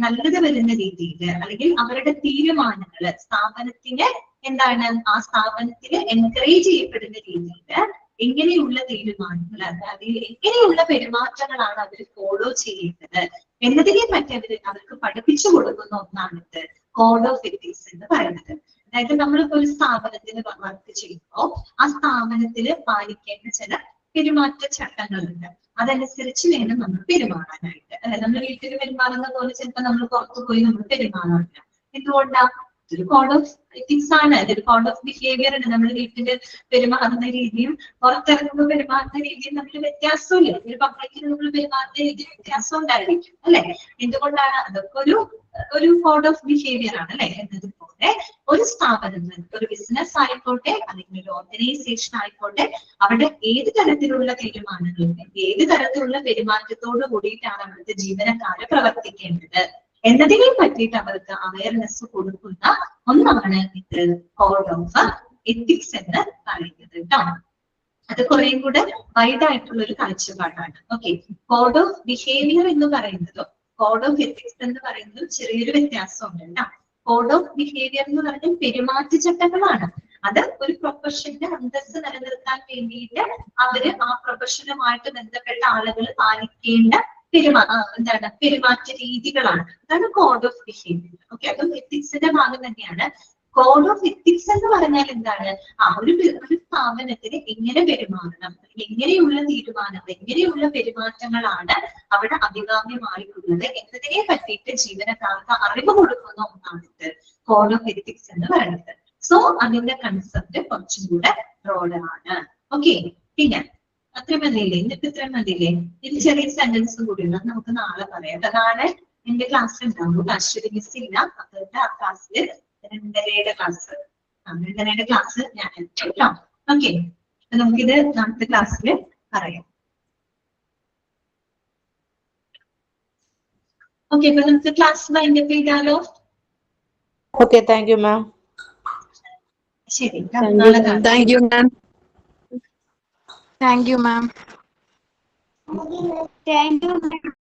നല്ലത് വരുന്ന രീതിയിൽ അല്ലെങ്കിൽ അവരുടെ തീരുമാനങ്ങള് സ്ഥാപനത്തിന് എന്താണ് ആ സ്ഥാപനത്തിന് എൻകറേജ് ചെയ്യപ്പെടുന്ന രീതിയിൽ എങ്ങനെയുള്ള തീരുമാനങ്ങൾ അതായത് എങ്ങനെയുള്ള പെരുമാറ്റങ്ങളാണ് അവർ ഫോളോ ചെയ്യേണ്ടത് എന്നതിനെ പറ്റി അവർക്ക് പഠിപ്പിച്ചു കൊടുക്കുന്ന ഒന്നാണ് ഇത് കോഡ് ഓഫ് എത്തിക്സ് എന്ന് പറയുന്നത്. അതായത് നമ്മളിപ്പോ ഒരു സ്ഥാപനത്തിന് വർക്ക് ചെയ്യുമ്പോൾ ആ സ്ഥാപനത്തിന് പാലിക്കേണ്ട ചില പെരുമാറ്റ ചട്ടങ്ങളുണ്ട്. അതനുസരിച്ച് വേണം നമ്മൾ പെരുമാറാനായിട്ട്. അതായത് നമ്മൾ വീട്ടിൽ പെരുമാറുന്ന പോലെ ചിലപ്പോൾ നമ്മൾ പുറത്തു പോയി നമ്മൾ പെരുമാറാറില്ല. എന്തുകൊണ്ടാ? ഇതൊരു കോഡ് ഓഫ് എത്തിക്സ് ആണ്, ഇതൊരു കോഡ് ഓഫ് ബിഹേവിയർ ആണ്. നമ്മൾ വീട്ടില് പെരുമാറുന്ന രീതിയും പുറത്തിറങ്ങുമ്പോൾ പെരുമാറുന്ന രീതിയും തമ്മിൽ വ്യത്യാസമില്ല. ഒരു പബ്ലിക്കിൽ നമ്മൾ പെരുമാറുന്ന രീതിയിൽ വ്യത്യാസം ഉണ്ടായിരിക്കും അല്ലെ? എന്തുകൊണ്ടാണ്? അതൊക്കെ ഒരു കോഡ് ഓഫ് ബിഹേവിയർ ആണ് അല്ലെ? എന്നതുപോലെ ഒരു സ്ഥാപനത്തിൽ ഒരു ബിസിനസ് ആയിക്കോട്ടെ അല്ലെങ്കിൽ ഒരു ഓർഗനൈസേഷൻ ആയിക്കോട്ടെ അവിടെ ഏത് തരത്തിലുള്ള തീരുമാനങ്ങളും ഏത് തരത്തിലുള്ള പെരുമാറ്റത്തോട് കൂടിയിട്ടാണ് അവിടുത്തെ ജീവനക്കാര് പ്രവർത്തിക്കേണ്ടത് എന്നതിനെ പറ്റിയിട്ട് അവർക്ക് അവയർനെസ് കൊടുക്കുന്ന ഒന്നാണ് ഇത് കോഡ് ഓഫ് എത്തിക്സ് എന്ന് പറയുന്നത് കേട്ടോ. അത് കുറേയും കൂടെ വൈഡ് ആയിട്ടുള്ള ഒരു കാഴ്ചപ്പാടാണ്. ഓക്കെ, കോഡ് ഓഫ് ബിഹേവിയർ എന്ന് പറയുന്നതും കോഡ് ഓഫ് എത്തിക്സ് എന്ന് പറയുന്നതും ചെറിയൊരു വ്യത്യാസമുണ്ട് കേട്ടോ. കോഡ് ഓഫ് ബിഹേവിയർ എന്ന് പറയുന്നത് പെരുമാറ്റച്ചട്ടങ്ങളാണ്. അത് ഒരു പ്രൊഫഷന്റെ അന്തസ്സ് നിലനിർത്താൻ വേണ്ടിയിട്ട് അവര് ആ പ്രൊഫഷനുമായിട്ട് ബന്ധപ്പെട്ട ആളുകൾ പാലിക്കേണ്ട പെരുമാറ്റ രീതികളാണ്. അതാണ് കോഡ് ഓഫ് ബിഹേവിയർ. ഓക്കെ, അതും എത്തിക്സിന്റെ ഭാഗം തന്നെയാണ്. കോഡ് ഓഫ് എത്തിക്സ് എന്ന് പറഞ്ഞാൽ എന്താണ്? ഒരു സ്ഥാപനത്തിന് എങ്ങനെ പെരുമാറണം, എങ്ങനെയുള്ള തീരുമാനം, എങ്ങനെയുള്ള പെരുമാറ്റങ്ങളാണ് അവിടെ അഭികാമ്യമായിട്ടുള്ളത് എന്നതിനെ പറ്റിയിട്ട് ജീവനക്കാർക്ക് അറിവ് കൊടുക്കുന്ന ഒന്നാണിത് കോഡ് ഓഫ് എത്തിക്സ് എന്ന് പറയുന്നത്. സോ അതിന്റെ കൺസെപ്റ്റ് കുറച്ചും കൂടെ ബ്രോഡാണ്. ഓക്കെ, പിന്നെ അത്ര മതിയില്ലേ? ഇന്നിപ്പോ ഇത്ര മതിയില്ലേ? ഇത് ചെറിയ സെന്റൻസും കൂടി ഉണ്ട്, നമുക്ക് നാളെ പറയാം. നാളെ എന്റെ ക്ലാസ്സിൽ ഉണ്ടാവും. അശ്വതി മിസ് ഇല്ല, അതുകൊണ്ട് ആ ക്ലാസ്സിൽ 2:30 ക്ലാസ് 2:30 ക്ലാസ് ഞാൻ കേട്ടോ. ഓക്കെ, നമുക്കിത് നാളത്തെ ക്ലാസ്സിൽ പറയാം. ഓക്കെ, അപ്പൊ നമുക്ക് ക്ലാസ് വൈൻഡപ്പ് ചെയ്താലോ? Okay, thank you ma'am. ശരി, നാളെ കാണാം. Thank you, ma'am. Thank you, ma'am. Thank you.